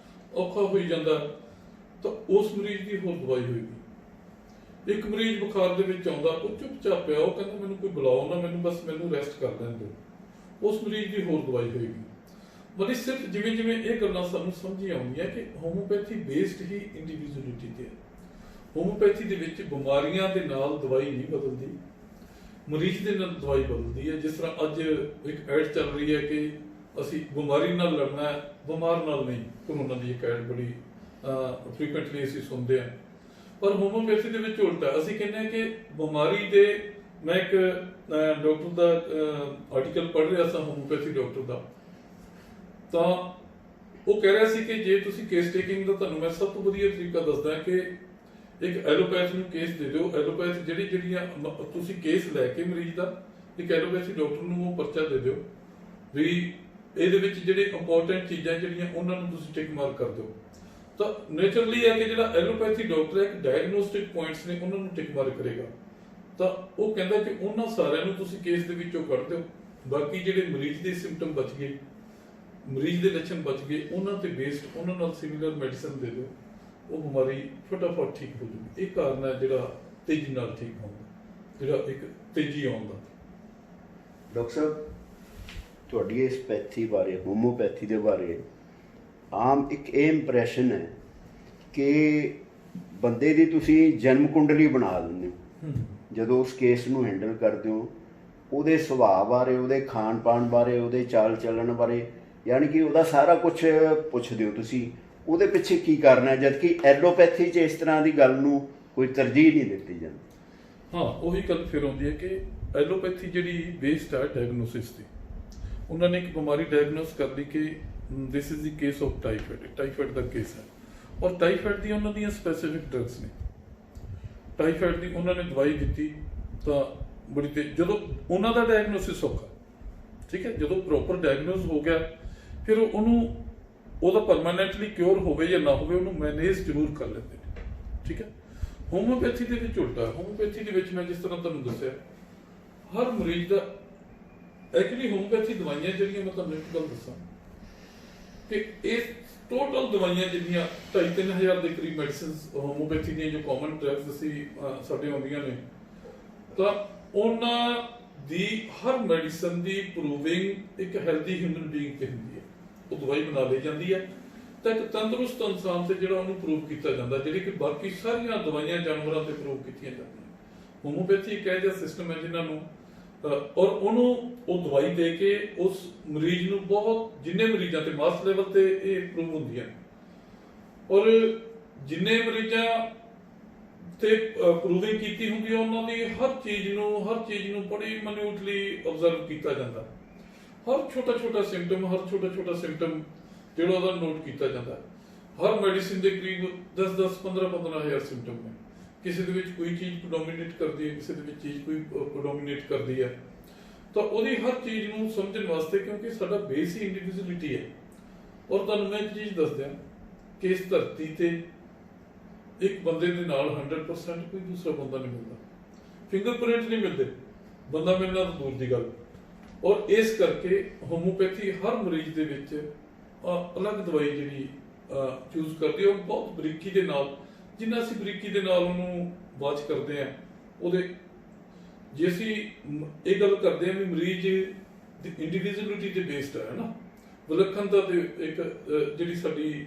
Speaker 2: ਔਖਾ ਹੋਈ ਜਾਂਦਾ, ਤਾਂ ਉਸ ਮਰੀਜ਼ ਦੀ ਹੋਰ ਦਵਾਈ ਹੋਏਗੀ। ਇੱਕ ਮਰੀਜ਼ ਬੁਖਾਰ ਦੇ ਵਿੱਚ ਆਉਂਦਾ, ਉਹ ਚੁੱਪਚਾਪ ਪਿਆ, ਉਹ ਕਹਿੰਦਾ ਮੈਨੂੰ ਕੋਈ ਬੁਲਾਓ ਨਾ, ਮੈਨੂੰ ਰੈਸਟ ਕਰ ਲੈਣ ਦਿਓ, ਉਸ ਮਰੀਜ਼ ਦੀ ਹੋਰ ਦਵਾਈ ਹੋਏਗੀ। ਮਤਲਬ ਸਿਰਫ ਜਿਵੇਂ ਜਿਵੇਂ ਇਹ ਗੱਲਾਂ ਸਾਨੂੰ ਸਮਝ ਆਉਂਦੀਆਂ ਕਿ ਹੋਮੋਪੈਥੀ ਬੇਸਡ ਹੀ ਇੰਡੀਵਿਜੂਅਲਿਟੀ ਤੇ ਹੈ। ਹੋਮੋਪੈਥੀ ਦੇ ਵਿੱਚ ਬਿਮਾਰੀਆਂ ਦੇ ਨਾਲ ਦਵਾਈ ਨਹੀਂ ਬਦਲਦੀ, ਮਰੀਜ਼ ਦੇ ਨਾਲ ਦਵਾਈ ਬਦਲਦੀ ਹੈ। ਜਿਸ ਤਰ੍ਹਾਂ ਅੱਜ ਇੱਕ ਐਡ ਚੱਲ ਰਹੀ ਹੈ ਕਿ ਅਸੀਂ ਬਿਮਾਰੀ ਨਾਲ ਲੜਨਾ ਹੈ, ਬਿਮਾਰ ਨਾਲ ਨਹੀਂ। ਕੋਰੋਨਾ ਦੀ ਇੱਕ ਐਡ ਬੜੀ ਫ੍ਰੀਕੁਐਂਟਲੀ ਅਸੀਂ ਸੁਣਦੇ ਹਾਂ, ਪਰ ਹੋਮੋਪੈਥੀ ਦੇ ਵਿੱਚ ਉਲਟਾ, ਅਸੀਂ ਕਹਿੰਦੇ ਹਾਂ ਕਿ ਬਿਮਾਰੀ ਦੇ, ਮੈਂ ਇੱਕ ਡਾਕਟਰ ਦਾ ਆਰਟੀਕਲ ਪੜ੍ਹ ਰਿਹਾ ਸਾਂ, ਹੋਮੋਪੈਥੀ ਡਾਕਟਰ ਦਾ, ਤਾਂ ਉਹ ਕਹਿ ਰਿਹਾ ਸੀ ਕਿ ਜੇ ਤੁਸੀਂ ਕੇਸ ਟੇਕਿੰਗ ਦਾ, ਤੁਹਾਨੂੰ ਮੈਂ ਸਭ ਤੋਂ ਵਧੀਆ ਤਰੀਕਾ ਦੱਸਦਾ ਕਿ ਇੱਕ ਐਲੋਪੈਥ ਨੂੰ ਕੇਸ ਦੇ ਦਿਓ, ਐਲੋਪੈਥ ਜਿਹੜੀਆਂ ਤੁਸੀਂ ਕੇਸ ਲੈ ਕੇ ਮਰੀਜ਼ ਦਾ, ਇੱਕ ਐਲੋਪੈਥੀ ਡਾਕਟਰ ਨੂੰ ਉਹ ਪਰਚਾ ਦੇ ਦਿਓ ਵੀ ਇਹਦੇ ਵਿੱਚ ਜਿਹੜੇ ਇੰਪੋਰਟੈਂਟ ਚੀਜ਼ਾਂ ਜਿਹੜੀਆਂ ਉਹਨਾਂ ਨੂੰ ਤੁਸੀਂ ਟਿਕ ਮਾਰਕ ਕਰ ਦਿਓ। ਤਾਂ ਨੇਚਰਲੀ ਹੈ ਕਿ ਜਿਹੜਾ ਐਲੋਪੈਥੀ ਡਾਕਟਰ ਹੈ, ਇੱਕ ਡਾਇਗਨੋਸਟਿਕ ਪੁਆਇੰਟਸ ਨੇ ਉਹਨਾਂ ਨੂੰ ਟਿਕ ਮਾਰਕ ਕਰੇਗਾ। ਤਾਂ ਉਹ ਕਹਿੰਦਾ ਕਿ ਉਹਨਾਂ ਸਾਰਿਆਂ ਨੂੰ ਤੁਸੀਂ ਕੇਸ ਦੇ ਵਿੱਚੋਂ ਕੱਢ ਦਿਓ, ਬਾਕੀ ਜਿਹੜੇ ਮਰੀਜ਼ ਦੇ ਸਿੰਪਟਮ ਬਚ ਗਏ, ਮਰੀਜ਼ ਦੇ ਲੱਛਣ ਬਚ ਗਏ, ਉਹਨਾਂ ਤੇ ਬੇਸਡ ਉਹਨਾਂ ਨਾਲ ਸਿਮਿਲਰ ਮੈਡੀਸਨ ਦੇ ਦਿਓ, ਉਹ ਬਿਮਾਰੀ ਫਟਾਫਟ ਠੀਕ ਹੋ ਜੂਗੀ। ਇਹ ਕਾਰਨ ਹੈ ਜਿਹੜਾ ਤੇਜ਼ੀ ਨਾਲ ਠੀਕ ਹੋਣ ਦਾ, ਜਿਹੜਾ ਇੱਕ ਤੇਜ਼ੀ ਆਉਣ ਦਾ।
Speaker 1: ਡਾਕਟਰ ਸਾਹਿਬ, ਤੁਹਾਡੀ ਇਸ ਪੈਥੀ ਬਾਰੇ, ਹੋਮੋਪੈਥੀ ਦੇ ਬਾਰੇ ਆਮ ਇੱਕ ਇਹ ਇੰਪ੍ਰੈਸ਼ਨ ਹੈ ਕਿ ਬੰਦੇ ਦੀ ਤੁਸੀਂ ਜਨਮ ਕੁੰਡਲੀ ਬਣਾ ਦਿੰਦੇ ਹੋ ਜਦੋਂ ਉਸ ਕੇਸ ਨੂੰ ਹੈਂਡਲ ਕਰਦੇ ਹੋ, ਉਹਦੇ ਸੁਭਾਅ ਬਾਰੇ, ਉਹਦੇ ਖਾਣ ਪਾਣ ਬਾਰੇ, ਉਹਦੇ ਚਾਲ ਚੱਲਣ ਬਾਰੇ, ਯਾਨੀ ਕਿ ਉਹਦਾ ਸਾਰਾ ਕੁਝ ਪੁੱਛਦੇ ਹੋ ਤੁਸੀਂ। ਉਹਦੇ ਪਿੱਛੇ ਕੀ ਕਾਰਨ ਹੈ, ਜਦਕਿ ਐਲੋਪੈਥੀ 'ਚ ਇਸ ਤਰ੍ਹਾਂ ਦੀ ਗੱਲ ਨੂੰ ਕੋਈ ਤਰਜੀਹ ਨਹੀਂ ਦਿੱਤੀ ਜਾਂਦੀ।
Speaker 2: ਹਾਂ, ਉਹੀ ਗੱਲ ਫਿਰ ਆਉਂਦੀ ਹੈ ਕਿ ਐਲੋਪੈਥੀ ਜਿਹੜੀ ਬੇਸਡ ਹੈ ਡਾਇਗਨੋਸਿਸ ਤੇ, ਉਹਨਾਂ ਨੇ ਇੱਕ ਬਿਮਾਰੀ ਡਾਇਗਨੋਸ ਕਰ ਲਈ ਕਿ this is the case of typhoid the case ਹੈ, ਔਰ ਟਾਈਫਾਇਡ ਦੀ ਉਹਨਾਂ ਦੀਆਂ ਸਪੈਸੀਫਿਕ ਡਰੱਗਸ ਨੇ। ਟਾਈਫਾਇਡ ਦੀ ਉਹਨਾਂ ਨੇ ਦਵਾਈ ਦਿੱਤੀ ਤਾਂ ਬੜੀ ਤੇ ਜਦੋਂ ਉਹਨਾਂ ਦਾ ਡਾਇਗਨੋਸਿਸ ਔਖਾ, ਠੀਕ ਹੈ, ਜਦੋਂ ਪ੍ਰੋਪਰ ਡਾਇਗਨੋਸ ਹੋ ਗਿਆ ਫਿਰ ਉਹਨੂੰ ਉਹਦਾ ਪਰਮਾਨੈਂਟਲੀ ਕਿਉਰ ਹੋਵੇ ਜਾਂ ਨਾ ਹੋਵੇ ਉਹਨੂੰ ਮੈਨੇਜ ਜ਼ਰੂਰ ਕਰ ਲੈਂਦੇ ਨੇ, ਠੀਕ ਹੈ। ਹੋਮੋਪੈਥੀ ਦੇ ਵਿੱਚ ਉਲਟਾ। ਹੋਮੋਪੈਥੀ ਦੇ ਵਿੱਚ ਮੈਂ ਜਿਸ ਤਰ੍ਹਾਂ ਤੁਹਾਨੂੰ ਦੱਸਿਆ, ਹਰ ਮਰੀਜ਼ ਦਾ ਐਕਚੁਅਲੀ ਹੋਮੋਪੈਥੀ ਦਵਾਈਆਂ ਜਿਹੜੀਆਂ, ਮੈਂ ਤੁਹਾਨੂੰ ਇੱਕ ਗੱਲ ਦੱਸਾਂ ਕਿ ਇਹ ਟੋਟਲ ਦਵਾਈਆਂ ਜਿਹੜੀਆਂ 2,5-3 ਹਜ਼ਾਰ ਦੇ ਕਰੀਬ ਮੈਡੀਸਿਨਸ ਹੋਮੋਪੈਥੀ ਦੀਆਂ ਜੋ ਕਾਮਨ ਡਰੱਗਸ ਅਸੀਂ ਸਾਡੇ ਆਉਂਦੀਆਂ ਨੇ, ਤਾਂ ਉਹਨਾਂ ਦੀ ਹਰ ਮੈਡੀਸਨ ਦੀ ਪ੍ਰੂਵਿੰਗ ਇੱਕ ਹੈਲਦੀ ਹਿਊਮਨ ਬੀਇੰਗ ਤੇ ਹੁੰਦੀ ਹੈ। ਉਹ ਦਵਾਈ ਬਣਾ ਲਈ ਜਾਂਦੀ ਹੈ ਤਾਂ ਇੱਕ ਤੰਦਰੁਸਤ ਇਨਸਾਨ ਤੇ ਜਿਹੜਾ ਉਹਨੂੰ ਪ੍ਰੂਵ ਕੀਤਾ ਜਾਂਦਾ, ਜਿਹੜੀ ਕਿ ਬਾਕੀ ਸਾਰੀਆਂ ਦਵਾਈਆਂ ਜਾਨਵਰਾਂ ਤੇ ਪ੍ਰੂਵ ਕੀਤੀਆਂ ਜਾਂਦੀਆਂ। ਹੋਮੋਪੈਥੀ ਇੱਕ ਇਹੋ ਜਿਹਾ ਸਿਸਟਮ ਹੈ ਜਿਨ੍ਹਾਂ ਨੂੰ ਔਰ ਉਹਨੂੰ ਉਹ ਦਵਾਈ ਦੇ ਕੇ ਉਸ ਮਰੀਜ਼ ਨੂੰ ਬਹੁਤ, ਜਿੰਨੇ ਮਰੀਜ਼ਾਂ ਤੇ ਮਾਸ ਲੈਵਲ ਤੇ ਇਹ ਪ੍ਰੂਵ ਹੁੰਦੀਆਂ, ਔਰ ਜਿੰਨੇ ਮਰੀਜ਼ਾਂ ਤੇ ਪ੍ਰੂਵਿੰਗ ਕੀਤੀ ਹੁੰਦੀ ਹੈ ਉਹਨਾਂ ਦੀ ਹਰ ਚੀਜ਼ ਨੂੰ ਬੜੀ ਮਿਨਿਊਟਲੀ ਆਬਜ਼ਰਵ ਕੀਤਾ ਜਾਂਦਾ। ਹਰ ਛੋਟਾ ਛੋਟਾ ਸਿੰਪਟਮ ਜਿਹੜਾ ਉਹਦਾ ਨੋਟ ਕੀਤਾ ਜਾਂਦਾ। ਹਰ ਮੈਡੀਸਿਨ ਦੇ ਕਰੀਬ 10-10, 15-15 ਹਜ਼ਾਰ ਸਿੰਪਟਮ ਨੇ। ਕਿਸੇ ਦੇ ਵਿੱਚ ਕੋਈ ਚੀਜ਼ ਪ੍ਰੋਡੋਮੀਨੇਟ ਕਰਦੀ ਹੈ, ਕਿਸੇ ਦੇ ਵਿੱਚ ਚੀਜ਼ ਕੋਈ ਪ੍ਰੋਡੋਮੀਨੇਟ ਕਰਦੀ ਹੈ, ਤਾਂ ਉਹਦੀ ਹਰ ਚੀਜ਼ ਨੂੰ ਸਮਝਣ ਵਾਸਤੇ, ਕਿਉਂਕਿ ਸਾਡਾ ਬੇਸ ਹੀ ਇੰਡੀਵਿਜੂਅਲਿਟੀ ਹੈ। ਔਰ ਤੁਹਾਨੂੰ ਮੈਂ ਇੱਕ ਚੀਜ਼ ਦੱਸ ਦਿਆਂ ਕਿ ਇਸ ਧਰਤੀ ਤੇ ਇੱਕ ਬੰਦੇ ਦੇ ਨਾਲ 100% ਕੋਈ ਦੂਸਰਾ ਬੰਦਾ ਨਹੀਂ ਮਿਲਦਾ। ਫਿੰਗਰਪ੍ਰਿੰਟ ਨਹੀਂ ਮਿਲਦੇ, ਬੰਦਾ ਮਿਲਣਾ ਤਾਂ ਦੂਰ ਦੀ ਗੱਲ। ਔਰ ਇਸ ਕਰਕੇ ਹੋਮੋਪੈਥੀ ਹਰ ਮਰੀਜ਼ ਦੇ ਵਿੱਚ ਅਲੱਗ ਦਵਾਈ ਜਿਹੜੀ ਚੂਜ਼ ਕਰਦੀ ਹੈ, ਉਹ ਬਹੁਤ ਬਰੀਕੀ ਦੇ ਨਾਲ, ਜਿੰਨਾ ਅਸੀਂ ਬਰੀਕੀ ਦੇ ਨਾਲ ਉਹਨੂੰ ਵਾਚ ਕਰਦੇ ਹਾਂ, ਉਹਦੇ ਜੇ ਅਸੀਂ ਇਹ ਗੱਲ ਕਰਦੇ ਹਾਂ ਵੀ ਮਰੀਜ਼ ਦੀ ਇੰਡੀਵਿਜੂਅਲਿਟੀ ਤੇ ਬੇਸਡ ਹੈ ਨਾ, ਵਿਲੱਖਣਤਾ ਤੇ ਇੱਕ ਜਿਹੜੀ ਸਾਡੀ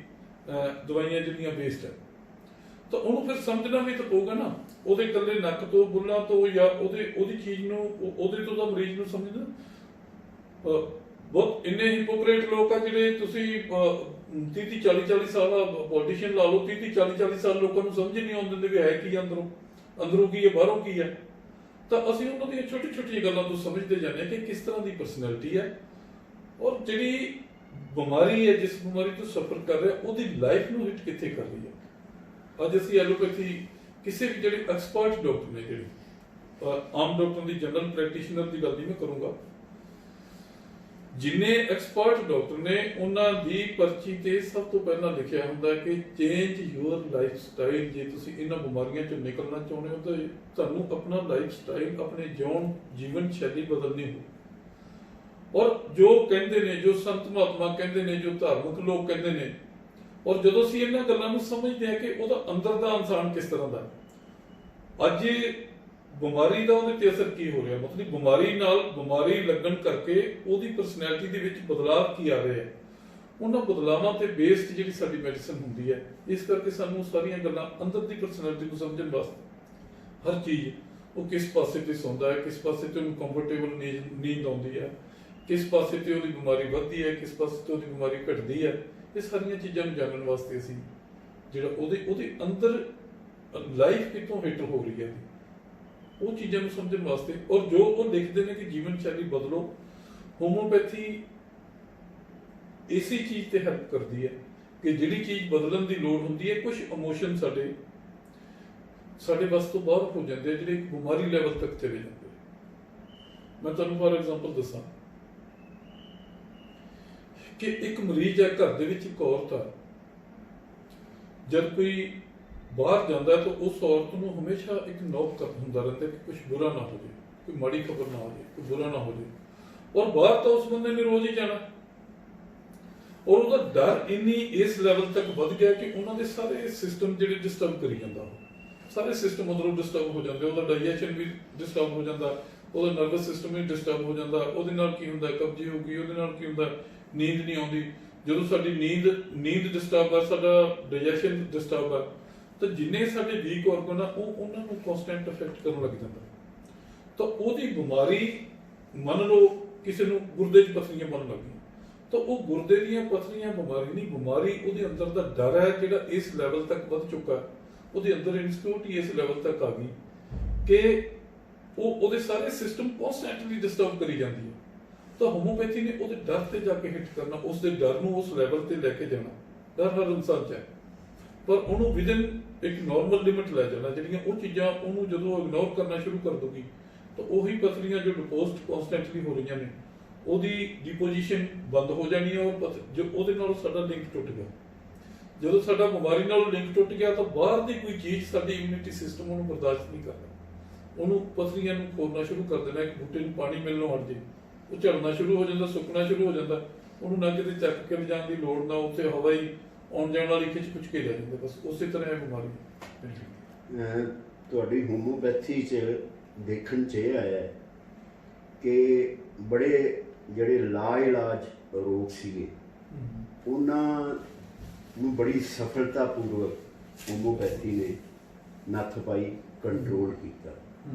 Speaker 2: ਦਵਾਈਆਂ ਜਿਹੜੀਆਂ ਬੇਸਡ ਹੈ, ਤਾਂ ਉਹਨੂੰ ਫਿਰ ਸਮਝਣਾ ਵੀ ਤਾਂ ਪਊਗਾ ਨਾ। ਉਹਦੇ ਇਕੱਲੇ ਨੱਕ ਤੋਂ, ਬੁੱਲਾਂ ਤੋਂ, ਜਾਂ ਉਹਦੀ ਚੀਜ਼ ਨੂੰ, ਉਹਦੇ ਤੋਂ ਤਾਂ ਮਰੀਜ਼ ਨੂੰ ਸਮਝਣਾ। ਬਹੁਤ ਇੰਨੇ ਹਿਪੋਕਰੇਟ ਲੋਕ ਆ ਜਿਹੜੇ ਤੁਸੀਂ 30-40 ਸਾਲ ਪੋਲੀਟੀਸ਼ੀਅਨ ਲਾ ਲਓ, 30-40 ਸਾਲ ਲੋਕਾਂ ਨੂੰ ਸਮਝ ਨਹੀਂ ਆਉਂਦੇ ਵੀ ਹੈ ਕੀ, ਅੰਦਰੋਂ ਕੀ ਹੈ, ਬਾਹਰੋਂ ਕੀ ਹੈ। ਤਾਂ ਅਸੀਂ ਉਹਨਾਂ ਦੀਆਂ ਛੋਟੀ-ਛੋਟੀਆਂ ਗੱਲਾਂ ਤੋਂ ਸਮਝਦੇ ਜਾਂਦੇ ਹਾਂ ਕਿ ਕਿਸ ਤਰ੍ਹਾਂ ਦੀ ਪਰਸਨੈਲਿਟੀ ਹੈ, ਔਰ ਜਿਹੜੀ ਬਿਮਾਰੀ ਹੈ, ਜਿਸ ਬਿਮਾਰੀ ਤੋਂ ਸਫਰ ਕਰ ਰਿਹਾ, ਉਹਦੀ ਲਾਈਫ ਨੂੰ ਹਿੱਟ ਕਿੱਥੇ ਕਰ ਰਹੀ ਹੈ। ਅੱਜ ਅਸੀਂ ਐਲੋਪੈਥੀ ਕਿਸੇ ਵੀ ਜਿਹੜੇ ਐਕਸਪਰਟ ਡਾਕਟਰ ਨੇ, ਜਿਹੜੇ ਆਮ ਡਾਕਟਰ ਦੀ, ਜਨਰਲ ਪ੍ਰੈਕਟੀਸ਼ਨਰ ਦੀ ਗੱਲ ਨਹੀਂ ਮੈਂ ਕਰੂੰਗਾ, ਜਿੰਨੇ ਐਕਸਪਰਟ ਡਾਕਟਰ ਨੇ ਉਹਨਾਂ ਦੀ ਪਰਚੀ ਤੇ ਸਭ ਤੋਂ ਪਹਿਲਾਂ ਲਿਖਿਆ ਹੁੰਦਾ ਕਿ ਚੇਂਜ ਯੂਅਰ ਲਾਈਫ ਸਟਾਈਲ। ਜੇ ਤੁਸੀਂ ਇਹਨਾਂ ਬਿਮਾਰੀਆਂ ਚੋਂ ਨਿਕਲਣਾ ਚਾਹੁੰਦੇ ਹੋ ਤਾਂ ਤੁਹਾਨੂੰ ਆਪਣਾ ਲਾਈਫ ਸਟਾਈਲ, ਆਪਣੇ ਜੀਵਨ ਸ਼ੈਲੀ ਬਦਲਣੀ ਹੋ। ਔਰ ਜੋ ਕਹਿੰਦੇ ਨੇ, ਜੋ ਸੰਤ ਮਹਾਤਮਾ ਕਹਿੰਦੇ ਨੇ, ਜੋ ਧਾਰਮਿਕ ਲੋਕ ਕਹਿੰਦੇ ਨੇ, ਔਰ ਜਦੋਂ ਅਸੀਂ ਇਹਨਾਂ ਗੱਲਾਂ ਨੂੰ ਸਮਝਦੇ ਹਾਂ ਕਿ ਉਹਦਾ ਅੰਦਰ ਦਾ ਇਨਸਾਨ ਕਿਸ ਤਰ੍ਹਾਂ ਦਾ, ਅੱਜ ਬਿਮਾਰੀ ਦਾ ਉਹਦੇ ਤੇ ਅਸਰ ਕੀ ਹੋ ਰਿਹਾ, ਮਤਲਬ ਬਿਮਾਰੀ ਲੱਗਣ ਕਰਕੇ ਉਹਦੀ ਪਰਸਨੈਲਿਟੀ ਦੇ ਵਿੱਚ ਬਦਲਾਅ ਕੀ ਆ ਰਿਹਾ ਹੈ, ਉਹਨਾਂ ਬਦਲਾਵਾਂ ਤੇ ਬੇਸਡ ਜਿਹੜੀ ਸਾਡੀ ਮੈਡੀਸਨ ਹੁੰਦੀ ਹੈ। ਇਸ ਕਰਕੇ ਸਾਨੂੰ ਸਾਰੀਆਂ ਗੱਲਾਂ ਅੰਦਰ ਦੀ ਪਰਸਨੈਲਿਟੀ ਨੂੰ ਸਮਝਣ ਵਾਸਤੇ ਹਰ ਚੀਜ਼, ਉਹ ਕਿਸ ਪਾਸੇ ਤੇ ਸੌਂਦਾ ਹੈ, ਕਿਸ ਪਾਸੇ ਤੇ ਉਹਨੂੰ ਕੰਫਰਟੇਬਲ ਨੀਂਦ ਆਉਂਦੀ ਹੈ, ਕਿਸ ਪਾਸੇ ਤੇ ਉਹਦੀ ਬਿਮਾਰੀ ਵੱਧਦੀ ਹੈ, ਕਿਸ ਪਾਸੇ ਤੇ ਉਹਦੀ ਬਿਮਾਰੀ ਘਟਦੀ ਹੈ, ਇਹ ਸਾਰੀਆਂ ਚੀਜ਼ਾਂ ਨੂੰ ਜਾਣਨ ਵਾਸਤੇ ਅਸੀਂ ਜਿਹੜਾ ਉਹਦੇ ਅੰਦਰ ਲਾਈਫ ਕਿੱਥੋਂ ਹਿੱਟ ਹੋ ਰਹੀ ਹੈ, ਉਹ ਚੀਜ਼ਾਂ ਨੂੰ ਸਮਝਣ ਵਾਸਤੇ। ਔਰ ਜੋ ਉਹ ਲਿਖਦੇ ਨੇ ਕਿ ਜੀਵਨ ਸ਼ੈਲੀ ਬਦਲੋ, ਹੋਮੋਪੈਥੀ ਇਸੇ ਚੀਜ਼ ਤੇ ਹੈਲਪ ਕਰਦੀ ਹੈ ਕਿ ਜਿਹੜੀ ਚੀਜ਼ ਬਦਲਣ ਦੀ ਲੋੜ ਹੁੰਦੀ ਹੈ, ਕੁਝ ਇਮੋਸ਼ਨ ਸਾਡੇ ਵੱਸ ਤੋਂ ਬਾਹਰ ਹੋ ਜਾਂਦੇ ਆ, ਜਿਹੜੇ ਇੱਕ ਬਿਮਾਰੀ ਲੈਵਲ ਤੱਕ ਚਲੇ ਜਾਂਦੇ। ਮੈਂ ਤੁਹਾਨੂੰ ਫਾਰ ਐਗਜ਼ਾਮਪਲ ਦੱਸਾਂ ਕਿ ਇੱਕ ਮਰੀਜ਼ ਹੈ, ਘਰ ਦੇ ਵਿੱਚ ਇੱਕ ਔਰਤ ਆ, ਜਦ ਕੋਈ ਬਾਹਰ ਜਾਂਦਾ ਤਾਂ ਉਸ ਔਰਤ ਨੂੰ ਹਮੇਸ਼ਾ ਇੱਕ ਨੌਕ ਹੁੰਦਾ ਰਹਿੰਦਾ ਕਿ ਕੁਝ ਬੁਰਾ ਨਾ ਹੋ ਜਾਏ, ਕੋਈ ਮਾੜੀ ਖਬਰ ਨਾ ਆ ਜਾਏ, ਕੋਈ ਬੁਰਾ ਨਾ ਹੋ ਜਾਏ। ਔਰ ਬਾਹਰ ਤਾਂ ਉਸ ਬੰਦੇ ਨੇ ਰੋਜ਼ ਹੀ ਜਾਣਾ, ਔਰ ਉਹਦਾ ਡਰ ਇੰਨੀ ਇਸ ਲੈਵਲ ਤੱਕ ਵੱਧ ਗਿਆ ਕਿ ਉਹਨਾਂ ਦੇ ਸਾਰੇ ਸਿਸਟਮ ਜਿਹੜੇ ਡਿਸਟਰਬ ਕਰੀ ਜਾਂਦਾ, ਉਹ ਸਾਰੇ ਸਿਸਟਮ ਅੰਦਰੋਂ ਡਿਸਟਰਬ ਹੋ ਜਾਂਦੇ, ਉਹਦਾ ਡਾਈਜੈਸ਼ਨ ਵੀ ਡਿਸਟਰਬ ਹੋ ਜਾਂਦਾ, ਉਹਦਾ ਨਰਵਸ ਸਿਸਟਮ ਵੀ ਡਿਸਟਰਬ ਹੋ ਜਾਂਦਾ। ਉਹਦੇ ਨਾਲ ਕੀ ਹੁੰਦਾ, ਕਬਜ਼ੀ ਹੋ ਗਈ, ਉਹਦੇ ਨਾਲ ਕੀ ਹੁੰਦਾ, ਨੀਂਦ ਨਹੀਂ ਆਉਂਦੀ। ਜਦੋਂ ਸਾਡੀ ਨੀਂਦ ਡਿਸਟਰਬ ਆ, ਸਾਡਾ ਡਾਈਜੈਸ਼ਨ ਡਿਸਟਰਬ ਆ, ਤਾਂ ਜਿੰਨੇ ਸਾਡੇ ਵੀਕ ਆਰਗਨ ਆ ਉਹ ਉਹਨਾਂ ਨੂੰ ਕਨਸਟੈਂਟ ਇਫੈਕਟ ਕਰਨ ਲੱਗ ਜਾਂਦਾ। ਤਾਂ ਉਹਦੀ ਬਿਮਾਰੀ, ਮੰਨ ਲਓ ਕਿਸੇ ਨੂੰ ਗੁਰਦੇ 'ਚ ਪੱਥਰੀਆਂ ਬਣਨ ਲੱਗੀਆਂ, ਤਾਂ ਉਹ ਗੁਰਦੇ ਦੀਆਂ ਪੱਥਰੀਆਂ ਬਿਮਾਰੀ ਨਹੀਂ, ਬਿਮਾਰੀ ਉਹਦੇ ਅੰਦਰ ਦਾ ਡਰ ਹੈ ਜਿਹੜਾ ਇਸ ਲੈਵਲ ਤੱਕ ਵੱਧ ਚੁੱਕਾ, ਉਹਦੇ ਅੰਦਰ ਇਨਸਿਕਿਉਰਿਟੀ ਇਸ ਲੈਵਲ ਤੱਕ ਆ ਗਈ ਕਿ ਉਹਦੇ ਸਾਰੇ ਸਿਸਟਮ ਕਨਸਟੈਂਟਲੀ ਡਿਸਟਰਬ ਕਰੀ ਜਾਂਦੀ ਹੈ। ਤਾਂ ਹੋਮੋਪੈਥੀ ਨੇ ਉਹਦੇ ਡਰ ਤੇ ਜਾ ਕੇ ਹਿੱਟ ਕਰਨਾ, ਉਸ ਦੇ ਡਰ ਨੂੰ ਉਸ ਲੈਵਲ ਤੇ ਲੈ ਕੇ ਜਾਣਾ। ਡਰ ਹਰ ਇਨਸਾਨ 'ਚ ਹੈ, ਪਰ ਉਹਨੂੰ ਵਿਦਨ ਇੱਕ ਨਾਰਮਲ ਲਿਮਿਟ ਲੈ ਜਾਣਾ। ਜਿਹੜੀਆਂ ਉਹ ਚੀਜ਼ਾਂ ਉਹਨੂੰ ਜਦੋਂ ਇਗਨੋਰ ਕਰਨਾ ਸ਼ੁਰੂ ਕਰ ਦੂਗੀ ਤਾਂ ਉਹੀ ਪੱਥਰੀਆਂ ਜੋ ਡਿਪੋਜ਼ਿਟ ਕਨਸਟੈਂਟਲੀ ਹੋ ਰਹੀਆਂ ਨੇ, ਉਹਦੀ ਡਿਪੋਜੀਸ਼ਨ ਬੰਦ ਹੋ ਜਾਣੀ ਹੈ। ਔਰ ਜੋ ਉਹਦੇ ਨਾਲ ਸਾਡਾ ਲਿੰਕ ਟੁੱਟ ਗਿਆ, ਜਦੋਂ ਸਾਡਾ ਬਿਮਾਰੀ ਨਾਲ ਲਿੰਕ ਟੁੱਟ ਗਿਆ ਤਾਂ ਬਾਹਰ ਦੀ ਕੋਈ ਚੀਜ਼ ਸਾਡੀ ਇਮਿਊਨਿਟੀ ਸਿਸਟਮ ਉਹਨੂੰ ਬਰਦਾਸ਼ਤ ਨਹੀਂ ਕਰਦਾ, ਉਹਨੂੰ ਪੱਥਰੀਆਂ ਨੂੰ ਖੋਲਣਾ ਸ਼ੁਰੂ ਕਰ ਦੇਣਾ। ਇੱਕ ਬੂਟੇ ਨੂੰ ਪਾਣੀ ਮਿਲਣੋਂ ਹਟ ਜੇ, ਉਹ ਝੜਨਾ ਸ਼ੁਰੂ ਹੋ ਜਾਂਦਾ, ਸੁੱਕਣਾ ਸ਼ੁਰੂ ਹੋ ਜਾਂਦਾ, ਉਹਨੂੰ ਨਾ ਕਿਤੇ ਚੱਕ ਕੇ ਲਿਜਾਣ ਦੀ ਲੋੜ, ਨਾ ਉੱਥੇ ਹਵਾ ਹੀ ਆਉਣ ਜਾਣ ਵਾਲੀ ਖਿੱਚ ਖੁੱਚ ਕੇ ਲੈ ਜਾਂਦੇ। ਬਸ ਉਸੇ ਤਰ੍ਹਾਂ ਇਹ ਬਿਮਾਰੀ
Speaker 1: ਤੁਹਾਡੀ ਹੋਮੋਪੈਥੀ 'ਚ ਦੇਖਣ 'ਚ ਇਹ ਆਇਆ ਹੈ ਕਿ ਬੜੇ ਜਿਹੜੇ ਲਾ ਇਲਾਜ ਰੋਗ ਸੀਗੇ ਉਹਨਾਂ ਨੂੰ ਬੜੀ ਸਫਲਤਾਪੂਰਵਕ ਹੋਮੋਪੈਥੀ ਨੇ ਨੱਥ ਪਾਈ, ਕੰਟਰੋਲ ਕੀਤਾ।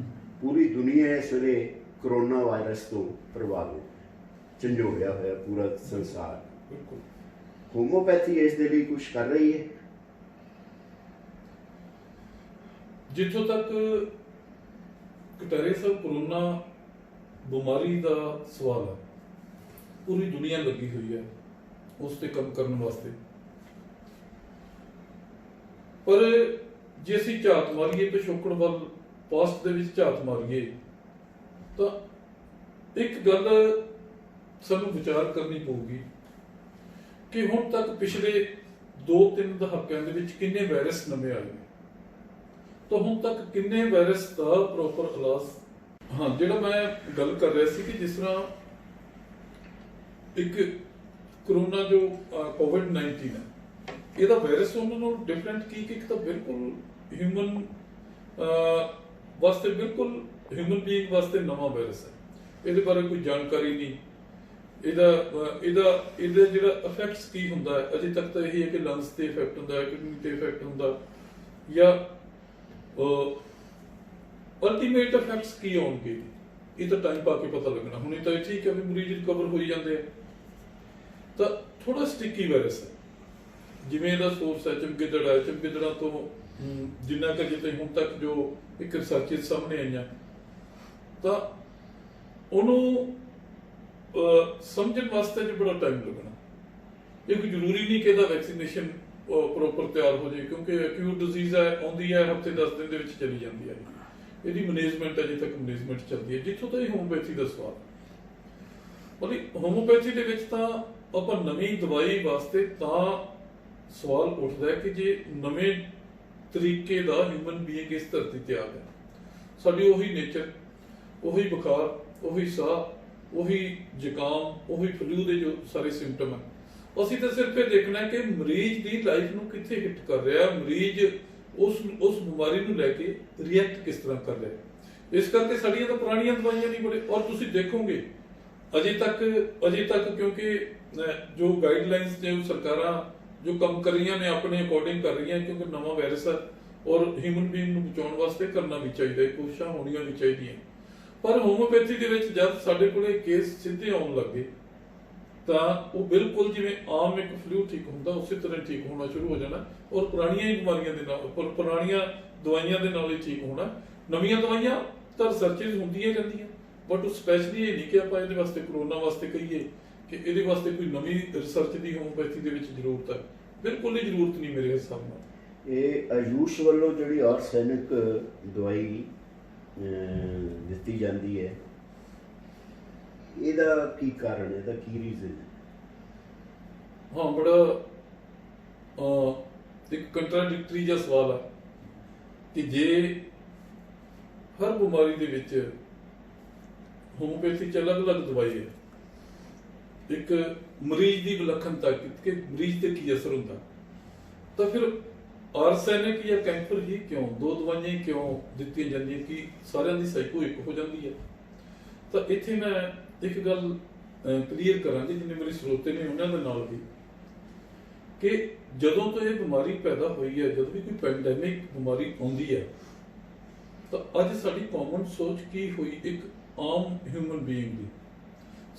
Speaker 1: ਪੂਰੀ ਦੁਨੀਆ ਇਸ ਵੇਲੇ ਕਰੋਨਾ ਵਾਇਰਸ ਤੋਂ ਪ੍ਰਭਾਵਿਤ, ਝੰਜੋੜਿਆ ਹੋਇਆ ਪੂਰਾ ਸੰਸਾਰ।
Speaker 2: ਬਿਲਕੁਲ
Speaker 1: ਹੋਮੋਪੈਥੀ ਇਸ ਦੇ ਲਈ ਕੁਝ ਕਰ ਰਹੀ ਹੈ।
Speaker 2: ਜਿੱਥੋਂ ਤੱਕ ਕਟਾਰੇ ਸਾਹਿਬ ਕਰੋਨਾ ਬਿਮਾਰੀ ਦਾ ਸਵਾਲ ਹੈ, ਪੂਰੀ ਦੁਨੀਆ ਲੱਗੀ ਹੋਈ ਹੈ ਉਸ ਤੇ ਕੰਮ ਕਰਨ ਵਾਸਤੇ। ਪਰ ਜੇ ਅਸੀਂ ਝਾਤ ਮਾਰੀਏ ਪਿਛੋਕੜ ਵੱਲ, ਪਾਸਟ ਦੇ ਵਿੱਚ ਝਾਤ ਮਾਰੀਏ, ਤਾਂ ਇੱਕ ਗੱਲ ਸਾਨੂੰ ਵਿਚਾਰ ਕਰਨੀ ਪਊਗੀ ਕਿ ਹੁਣ ਤੱਕ ਪਿਛਲੇ 2-3 ਦਹਾਕਿਆਂ ਦੇ ਵਿੱਚ ਕਿੰਨੇ ਵਾਇਰਸ ਨਵੇਂ ਆਏ ਨੇ, ਤਾਂ ਹੁਣ ਤੱਕ ਕਿੰਨੇ ਵਾਇਰਸ ਦਾ ਪ੍ਰੋਪਰ ਇਲਾਜ। ਹਾਂ, ਜਿਹੜਾ ਮੈਂ ਗੱਲ ਕਰ ਰਿਹਾ ਸੀ ਕਿ ਜਿਸ ਤਰ੍ਹਾਂ ਇੱਕ ਕਰੋਨਾ ਜੋ ਕੋਵਿਡ-19 ਹੈ, ਇਹਦਾ ਵਾਇਰਸ ਉਹਨਾਂ ਨੂੰ ਡਿਫਰੈਂਟ ਕੀ ਕਿ ਇੱਕ ਤਾਂ ਬਿਲਕੁਲ ਹਿਊਮਨ ਵਾਸਤੇ, ਬਿਲਕੁਲ ਹਿਊਮਨ ਬੀਇੰਗ ਵਾਸਤੇ ਨਵਾਂ ਵਾਇਰਸ ਹੈ, ਇਹਦੇ ਬਾਰੇ ਕੋਈ ਜਾਣਕਾਰੀ ਨਹੀਂ। ਇਹਦਾ ਜਿਹੜਾ ਇਫੈਕਟਸ ਕੀ ਹੁੰਦਾ ਹੈ, ਅਜੇ ਤੱਕ ਤਾਂ ਇਹ ਹੈ ਕਿ ਲੰਗਸ ਤੇ ਇਫੈਕਟ ਹੁੰਦਾ ਹੈ, ਕਿਡਨੀ ਤੇ ਇਫੈਕਟ ਹੁੰਦਾ, ਜਾਂ ਅਲਟੀਮੇਟ ਇਫੈਕਟਸ ਕੀ ਹੋਣਗੇ, ਇਹ ਤਾਂ ਟਾਈਮ ਪਾ ਕੇ ਪਤਾ ਲੱਗਣਾ। ਹੁਣ ਇਹ ਤਾਂ ਠੀਕ ਹੈ ਵੀ ਮਰੀਜ਼ ਰਿਕਵਰ ਹੋਈ ਜਾਂਦੇ ਆ, ਤਾਂ ਥੋੜਾ ਸਟਿੱਕੀ ਵਾਇਰਸ ਹੈ। ਜਿਵੇਂ ਇਹਦਾ ਸੋਰਸ ਹੈ ਚਮਗਿੱਦੜ ਹੈ, ਚਮਗਿੱਦੜਾਂ ਤੋਂ ਜਿੰਨਾ ਕੁ ਜਿੱਥੇ ਹੁਣ ਤੱਕ ਜੋ ਇੱਕ ਰਿਸਰਚਸ ਸਾਹਮਣੇ ਆਈਆਂ, ਤਾਂ ਉਹਨੂੰ ਸਮਝਣ ਵਾਸਤੇ ਜੀ ਬੜਾ ਟਾਈਮ ਲੱਗਣਾ। ਇਹ ਕੋਈ ਜ਼ਰੂਰੀ ਨਹੀਂ ਕਿ ਇਹਦਾ ਵੈਕਸੀਨੇਸ਼ਨ ਪ੍ਰੋਪਰ ਤਿਆਰ ਹੋ ਜਾਏ, ਕਿਉਂਕਿ ਅਕਿਊਟ ਡਿਜ਼ੀਜ਼ ਹੈ, ਆਉਂਦੀ ਹੈ ਹਫ਼ਤੇ 10 ਦਿਨ ਦੇ ਵਿੱਚ ਚਲੀ ਜਾਂਦੀ ਹੈ। ਇਹਦੀ ਮੈਨੇਜਮੈਂਟ ਅਜੇ ਤੱਕ ਮੈਨੇਜਮੈਂਟ ਚੱਲਦੀ ਹੈ। ਜਿੱਥੋਂ ਤੱਕ ਹੋਮੋਪੈਥੀ ਦਾ ਸਵਾਲ, ਮਤਲਬ ਹੋਮੋਪੈਥੀ ਦੇ ਵਿੱਚ ਤਾਂ ਆਪਾਂ ਨਵੀਂ ਦਵਾਈ ਵਾਸਤੇ ਤਾਂ ਸਵਾਲ ਉੱਠਦਾ ਹੈ ਕਿ ਜੇ ਨਵੇਂ ਤਰੀਕੇ ਦਾ ਹਿਊਮਨ ਬੀਇੰਗ ਇਸ ਧਰਤੀ ਤੇ ਆ ਗਿਆ, ਸਾਡੀ ਉਹੀ ਨੇਚਰ, ਉਹੀ ਬੁਖਾਰ, ਉਹੀ ਸਾਹ, ਉਹੀ ਜ਼ੁਕਾਮ, ਉਹੀ ਫਲੂ ਦੇ ਜੋ ਸਾਰੇ ਸਿੰਪਟਮ ਹੈ, ਅਸੀਂ ਤਾਂ ਸਿਰਫ ਇਹ ਦੇਖਣਾ ਕਿ ਮਰੀਜ਼ ਦੀ ਲਾਈਫ ਨੂੰ ਕਿੱਥੇ ਹਿੱਟ ਕਰ ਰਿਹਾ, ਮਰੀਜ਼ ਉਸ ਬਿਮਾਰੀ ਨੂੰ ਲੈ ਕੇ ਰਿਐਕਟ ਕਿਸ ਤਰ੍ਹਾਂ ਕਰ ਰਿਹਾ। ਇਸ ਕਰਕੇ ਸਾਡੀਆਂ ਤਾਂ ਪੁਰਾਣੀਆਂ ਦਵਾਈਆਂ ਨਹੀਂ ਬੜੇ, ਔਰ ਤੁਸੀਂ ਦੇਖੋਗੇ ਅਜੇ ਤੱਕ ਕਿਉਂਕਿ ਜੋ ਗਾਈਡਲਾਈਨਸ ਨੇ ਉਹ ਸਰਕਾਰਾਂ ਜੋ ਕੰਮ ਕਰ ਰਹੀਆਂ ਨੇ ਆਪਣੇ ਅਕੋਰਡਿੰਗ ਕਰ ਰਹੀਆਂ, ਕਿਉਂਕਿ ਨਵਾਂ ਵਾਇਰਸ ਹੈ ਔਰ ਹਿਊਮਨ ਬੀਇੰਗ ਨੂੰ ਬਚਾਉਣ ਵਾਸਤੇ ਕਰਨਾ ਵੀ ਚਾਹੀਦਾ, ਕੋਸ਼ਿਸ਼ਾਂ ਹੋਣੀਆਂ ਵੀ ਚਾਹੀਦੀਆਂ। ਪਰ ਹੋਮੋਪੈਥੀ ਦੇ ਵਿੱਚ ਜਦ ਸਾਡੇ ਕੋਲੇ ਕੇਸ ਸਿੱਧੇ ਆਉਣ ਲੱਗੇ ਤਾਂ ਉਹ ਬਿਲਕੁਲ ਜਿਵੇਂ ਆਮ ਇੱਕ ਫਲੂ ਠੀਕ ਹੁੰਦਾ ਉਸੇ ਤਰ੍ਹਾਂ ਠੀਕ ਹੋਣਾ ਸ਼ੁਰੂ ਹੋ ਜਾਣਾ, ਔਰ ਪੁਰਾਣੀਆਂ ਹੀ ਬਿਮਾਰੀਆਂ ਦੇ ਨਾਲ, ਪੁਰਾਣੀਆਂ ਦਵਾਈਆਂ ਦੇ ਨਾਲ ਹੀ ਠੀਕ ਹੋਣਾ। ਨਵੀਆਂ ਦਵਾਈਆਂ ਤਾਂ ਰਿਸਰਚਸ ਹੁੰਦੀਆਂ ਰਹਿੰਦੀਆਂ, ਬਟ ਉਹ ਸਪੈਸ਼ਲੀ ਇਹ ਨਹੀਂ ਕਿ ਆਪਾਂ ਇਹਦੇ ਵਾਸਤੇ ਕਰੋਨਾ ਵਾਸਤੇ ਕਹੀਏ ਕਿ ਇਹਦੇ ਵਾਸਤੇ ਕੋਈ ਨਵੀਂ ਰਿਸਰਚ ਦੀ ਹੋਮੋਪੈਥੀ ਦੇ ਵਿੱਚ ਜ਼ਰੂਰਤ ਹੈ। ਬਿਲਕੁਲ ਹੀ ਜ਼ਰੂਰਤ ਨਹੀਂ ਮੇਰੇ ਹਿਸਾਬ ਨਾਲ।
Speaker 1: ਇਹ ਆਯੂਸ਼ ਵੱਲੋਂ ਜਿਹੜੀ ਆਰਸੈਨਿਕ ਦਵਾਈ ਦਿੱਤੀ ਜਾਂਦੀ ਹੈ, ਇਹਦਾ ਕੀ ਕਾਰਨ ਹੈ, ਇਹਦਾ ਕੀ ਰੀਜ਼ਨ ਹੈ?
Speaker 2: ਹਾਂ ਬੜਾ ਇੱਕ ਕੰਟਰਾਡਿਕਟਰੀ ਜਿਹਾ ਸਵਾਲ ਆ ਕਿ ਜੇ ਹਰ ਬਿਮਾਰੀ ਦੇ ਵਿੱਚ ਹੋਮੋਪੈਥੀ ਚ ਅਲੱਗ-ਅਲੱਗ ਦਵਾਈ ਹੈ, ਇੱਕ ਮਰੀਜ਼ ਦੀ ਵਿਲੱਖਣਤਾ ਕਿ ਮਰੀਜ਼ ਤੇ ਕੀ ਅਸਰ ਹੁੰਦਾ, ਤਾਂ ਫਿਰ ਆਰਸੈਨਿਕ ਜਾਂ ਕੈਂਸਰ ਹੀ ਕਿਉਂ, ਦੋ ਦਵਾਈਆਂ ਹੀ ਕਿਉਂ ਦਿੱਤੀਆਂ ਜਾਂਦੀਆਂ ਕਿ ਸਾਰਿਆਂ ਦੀ ਸਾਈਕੋ ਇੱਕ ਹੋ ਜਾਂਦੀ ਹੈ। ਤਾਂ ਇੱਥੇ ਮੈਂ ਇੱਕ ਗੱਲ ਕਲੀਅਰ ਕਰਾਂਗੇ ਜਿੰਨੇ ਮੇਰੇ ਸਰੋਤੇ ਨੇ ਉਹਨਾਂ ਦੇ ਨਾਲ ਵੀ, ਕਿ ਜਦੋਂ ਤੋਂ ਇਹ ਬਿਮਾਰੀ ਪੈਦਾ ਹੋਈ ਹੈ, ਜਦੋਂ ਵੀ ਕੋਈ ਪੈਂਡੈਮਿਕ ਬਿਮਾਰੀ ਆਉਂਦੀ ਹੈ, ਤਾਂ ਅੱਜ ਸਾਡੀ ਕਾਮਨ ਸੋਚ ਕੀ ਹੋਈ, ਇੱਕ ਆਮ ਹਿਊਮਨ ਬੀਇੰਗ ਦੀ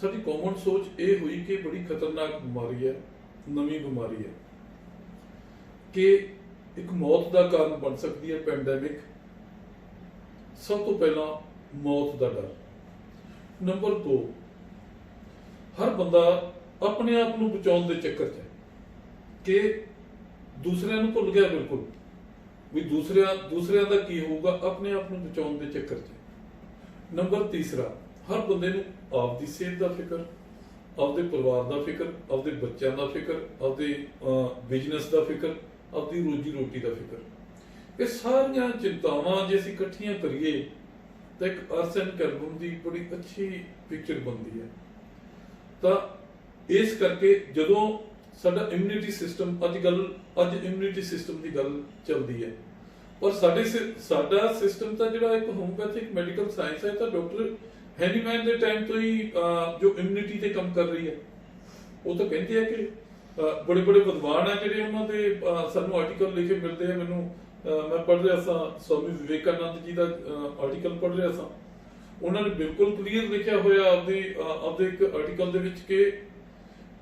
Speaker 2: ਸਾਡੀ ਕਾਮਨ ਸੋਚ ਇਹ ਹੋਈ ਕਿ ਬੜੀ ਖਤਰਨਾਕ ਬਿਮਾਰੀ ਹੈ, ਨਵੀਂ ਬਿਮਾਰੀ ਹੈ, ਕਿ ਇੱਕ ਮੌਤ ਦਾ ਕਾਰਨ ਬਣ ਸਕਦੀ ਹੈ ਪੈਂਡੈਮਿਕ। ਸਭ ਤੋਂ ਪਹਿਲਾਂ ਮੌਤ ਦਾ ਡਰ। ਨੰਬਰ 2, ਹਰ ਬੰਦਾ ਆਪਣੇ ਆਪ ਨੂੰ ਬਚਾਉਣ ਦੇ ਚੱਕਰ 'ਚ ਹੈ ਕਿ ਦੂਸਰਿਆਂ ਨੂੰ ਭੁੱਲ ਗਿਆ ਬਿਲਕੁਲ, ਵੀ ਦੂਸਰਿਆਂ ਦਾ ਕੀ ਹੋਊਗਾ, ਆਪਣੇ ਆਪ ਨੂੰ ਬਚਾਉਣ ਦੇ ਚੱਕਰ 'ਚ। ਨੰਬਰ 3, ਹਰ ਬੰਦੇ ਨੂੰ ਆਪਦੀ ਸਿਹਤ ਦਾ ਫਿਕਰ, ਆਪਦੇ ਪਰਿਵਾਰ ਦਾ ਫਿਕਰ, ਆਪਦੇ ਬੱਚਿਆਂ ਦਾ ਫਿਕਰ, ਆਪਦੇ ਬਿਜ਼ਨਸ ਦਾ ਫਿਕਰ, ਆਪਦੀ ਰੋਜੀ ਰੋਟੀ ਦਾ ਫਿਕਰ। ਇਹ ਸਾਰੀਆਂ ਚਿੰਤਾਵਾਂ ਜੇ ਅਸੀਂ ਇਕੱਠੀਆਂ ਕਰੀਏ ਤਾਂ ਇੱਕ ਆਰਸੈਨਿਕ ਐਲਬਮ ਦੀ ਬੜੀ ਅੱਛੀ ਪਿਕਚਰ ਬਣਦੀ ਹੈ। ਤਾਂ ਇਸ ਕਰਕੇ ਜਦੋਂ ਸਾਡਾ ਇਮਿਊਨਿਟੀ ਸਿਸਟਮ ਅੱਜ ਇਮਿਊਨਿਟੀ ਸਿਸਟਮ ਦੀ ਗੱਲ ਚੱਲਦੀ ਹੈ, ਪਰ ਸਾਡਾ ਸਿਸਟਮ ਤਾਂ ਜਿਹੜਾ ਇੱਕ ਹੋਮੋਪੈਥਿਕ ਮੈਡੀਕਲ ਸਾਇੰਸ ਹੈ, ਤਾਂ ਡਾਕਟਰ ਹੈਨੀਮੈਨ ਦੇ ਟਾਈਮ ਤੋਂ ਹੀ ਜੋ ਇਮਿਊਨਿਟੀ ਤੇ ਕੰਮ ਕਰ ਰਹੀ ਹੈ। ਉਹ ਤਾਂ ਕਹਿੰਦੇ ਆ ਕਿ ਬੜੇ ਵਿਦਵਾਨ ਆ ਜਿਹੜੇ, ਉਹਨਾਂ ਦੇ ਸਾਨੂੰ ਆਰਟੀਕਲ ਲਿਖੇ ਮਿਲਦੇ ਆ ਮੈਨੂੰ। ਮੈਂ ਪੜ੍ਹ ਰਿਹਾ ਸਾਂ, ਸਵਾਮੀ ਵਿਵੇਕਾਨੰਦ ਜੀ ਦਾ ਆਰਟੀਕਲ ਪੜ੍ਹ ਰਿਹਾ ਸਾਂ। ਉਹਨਾਂ ਨੇ ਬਿਲਕੁਲ ਕਲੀਅਰ ਲਿਖਿਆ ਹੋਇਆ ਆਪਦੇ ਇੱਕ ਆਰਟੀਕਲ ਦੇ ਵਿੱਚ ਕਿ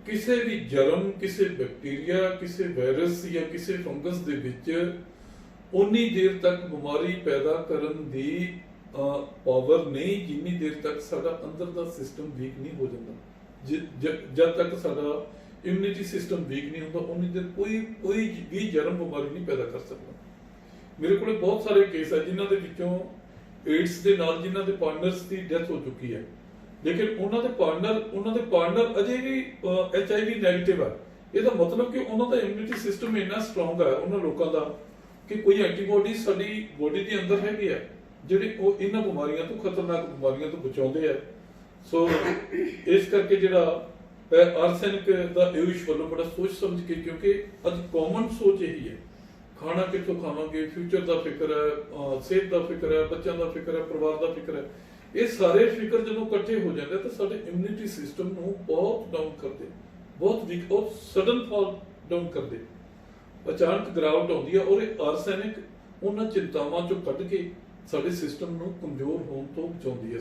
Speaker 2: ਕਿਸੇ ਵੀ ਜਰਮ, ਕਿਸੇ ਬੈਕਟੀਰੀਆ, ਕਿਸੇ ਵਾਇਰਸ ਜਾਂ ਕਿਸੇ ਫੰਗਸ ਦੇ ਵਿੱਚ ਉਨੀ ਦੇਰ ਤੱਕ ਬਿਮਾਰੀ ਪੈਦਾ ਕਰਨ ਦੀ ਪਾਵਰ ਨਹੀਂ ਜਿੰਨੀ ਦੇਰ ਤੱਕ ਸਾਡਾ ਅੰਦਰ ਦਾ ਸਿਸਟਮ ਵੀਕ ਨਹੀਂ ਹੋ ਜਾਂਦਾ। ਜਦ ਤੱਕ ਸਾਡਾ ਇਮਿਊਨਿਟੀ ਸਿਸਟਮ ਵੀਕ ਨਹੀਂ ਹੁੰਦਾ, ਉਨੀ ਦੇਰ ਕੋਈ ਵੀ ਜਰਮ ਬਿਮਾਰੀ ਨਹੀਂ ਪੈਦਾ ਕਰ ਸਕਦਾ। ਮੇਰੇ ਕੋਲ ਬਹੁਤ ਸਾਰੇ ਕੇਸ ਹੈ ਜਿਨ੍ਹਾਂ ਦੇ ਵਿੱਚੋਂ ਏਡਸ ਦੇ ਨਾਲ ਜਿਨ੍ਹਾਂ ਦੇ ਪਾਰਟਨਰਸ ਦੀ ਡੈਥ ਹੋ ਚੁੱਕੀ ਹੈ, ਲੇਕਿਨ ਉਹਨਾਂ ਦੇ ਪਾਰਟਨਰ ਅਜੇ ਵੀ HIV ਨੈਗੇਟਿਵ ਹੈ। ਇਹਦਾ ਮਤਲਬ ਕਿ ਉਹਨਾਂ ਦਾ ਇਮਿਊਨਿਟੀ ਸਿਸਟਮ ਇੰਨਾ ਸਟਰੋਂਗ ਹੈ ਉਹਨਾਂ ਲੋਕਾਂ ਦਾ ਕਿ ਕੋਈ ਐਂਟੀਬਾਡੀ ਸਾਡੀ ਬੋਡੀ ਦੇ ਅੰਦਰ ਹੈਗੀ ਹੈ ਜਿਹੜੇ ਉਹ ਇਹਨਾਂ ਬਿਮਾਰੀਆਂ ਤੋਂ, ਖਤਰਨਾਕ ਬਿਮਾਰੀਆਂ ਤੋਂ ਬਚਾਉਂਦੇ ਆ। ਸੋ ਇਸ ਕਰਕੇ ਜਿਹੜਾ ਆਰਸੈਨਿਕ ਦਾ ਆਯੁਸ਼ ਵੱਲੋਂ ਬੜਾ ਸੋਚ ਸਮਝ ਕੇ, ਕਿਉਂਕਿ ਅੱਜ ਕਾਮਨ ਸੋਚ ਇਹੀ ਹੈ, ਖਾਣਾ ਕਿੱਥੋਂ ਖਾਵਾਂਗੇ, ਫਿਊਚਰ ਦਾ ਫਿਕਰ ਹੈ, ਸਿਹਤ ਦਾ ਫਿਕਰ ਹੈ, ਬੱਚਿਆਂ ਦਾ ਫਿਕਰ ਹੈ, ਪਰਿਵਾਰ ਦਾ ਫਿਕਰ ਹੈ। ਇਹ ਸਾਰੇ ਫਿਕਰ ਜਦੋਂ ਇਕੱਠੇ ਹੋ ਜਾਂਦੇ ਤਾਂ ਸਾਡੇ ਇਮਿਊਨਿਟੀ ਸਿਸਟਮ ਨੂੰ ਬਹੁਤ ਡਾਊਨ ਕਰਦੇ, ਬਹੁਤ ਵੀਕ, ਬਹੁਤ ਸਡਨ ਫਾਲ ਡਾਊਨ ਕਰਦੇ, ਅਚਾਨਕ ਗਿਰਾਵਟ ਆਉਂਦੀ ਹੈ। ਔਰ ਇਹ ਆਰਸੈਨਿਕ ਉਹਨਾਂ ਚਿੰਤਾਵਾਂ ਚੋਂ ਕੱਢ ਕੇ ਸਾਡੇ ਸਿਸਟਮ ਨੂੰ ਕਮਜ਼ੋਰ ਹੋਣ ਤੋਂ ਬਚਾਉਂਦੀ ਹੈ,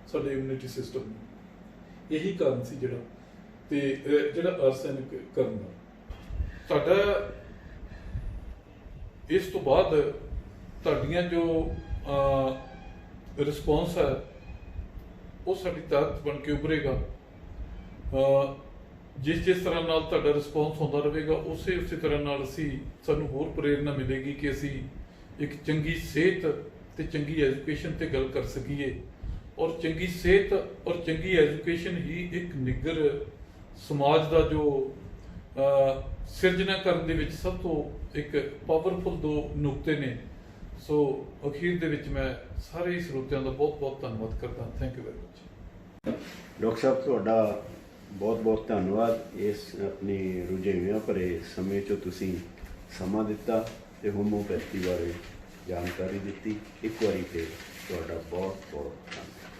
Speaker 2: ਸਾਡੇ ਇਮਿਊਨਿਟੀ ਸਿਸਟਮ ਨੂੰ। ਇਹੀ ਕਾਰਨ ਸੀ ਜਿਹੜਾ ਆਰਸੈਨਿਕ ਕਰਨ ਦਾ। ਤੁਹਾਡਾ ਇਸ ਤੋਂ ਬਾਅਦ ਤੁਹਾਡੀਆਂ ਜੋ ਰਿਸਪੌਂਸ ਹੈ ਉਹ ਸਾਡੀ ਤਾਕਤ ਬਣ ਕੇ ਉੱਭਰੇਗਾ। ਜਿਸ ਤਰ੍ਹਾਂ ਨਾਲ ਤੁਹਾਡਾ ਰਿਸਪੌਂਸ ਹੁੰਦਾ ਰਹੇਗਾ, ਉਸੇ ਤਰ੍ਹਾਂ ਨਾਲ ਸਾਨੂੰ ਹੋਰ ਪ੍ਰੇਰਨਾ ਮਿਲੇਗੀ ਕਿ ਅਸੀਂ ਇੱਕ ਚੰਗੀ ਸਿਹਤ ਤੇ ਚੰਗੀ ਐਜੂਕੇਸ਼ਨ ਤੇ ਗੱਲ ਕਰ ਸਕੀਏ। ਔਰ ਚੰਗੀ ਸਿਹਤ ਔਰ ਚੰਗੀ ਐਜੂਕੇਸ਼ਨ ਹੀ ਇੱਕ ਨਿੱਘਰ ਸਮਾਜ ਦਾ ਜੋ ਸਿਰਜਣਾ ਕਰਨ ਦੇ ਵਿੱਚ ਸਭ ਤੋਂ ਇੱਕ ਪਾਵਰਫੁਲ ਦੋ ਨੁਕਤੇ ਨੇ। ਸੋ ਅਖੀਰ ਦੇ ਵਿੱਚ ਮੈਂ ਸਾਰੇ ਸਰੋਤਿਆਂ ਦਾ ਬਹੁਤ ਧੰਨਵਾਦ ਕਰਦਾ। Thank you very much.
Speaker 1: Doctor ਸਾਹਿਬ, ਤੁਹਾਡਾ ਬਹੁਤ ਧੰਨਵਾਦ ਇਸ ਆਪਣੀ ਰੁਝੇਵਿਆਂ ਭਰੇ ਸਮੇਂ 'ਚੋਂ ਤੁਸੀਂ ਸਮਾਂ ਦਿੱਤਾ ਤੇ ਹੋਮੋਪੈਥੀ ਬਾਰੇ ਜਾਣਕਾਰੀ ਦਿੱਤੀ। ਇੱਕ ਵਾਰੀ ਫਿਰ ਤੁਹਾਡਾ ਬਹੁਤ ਧੰਨਵਾਦ।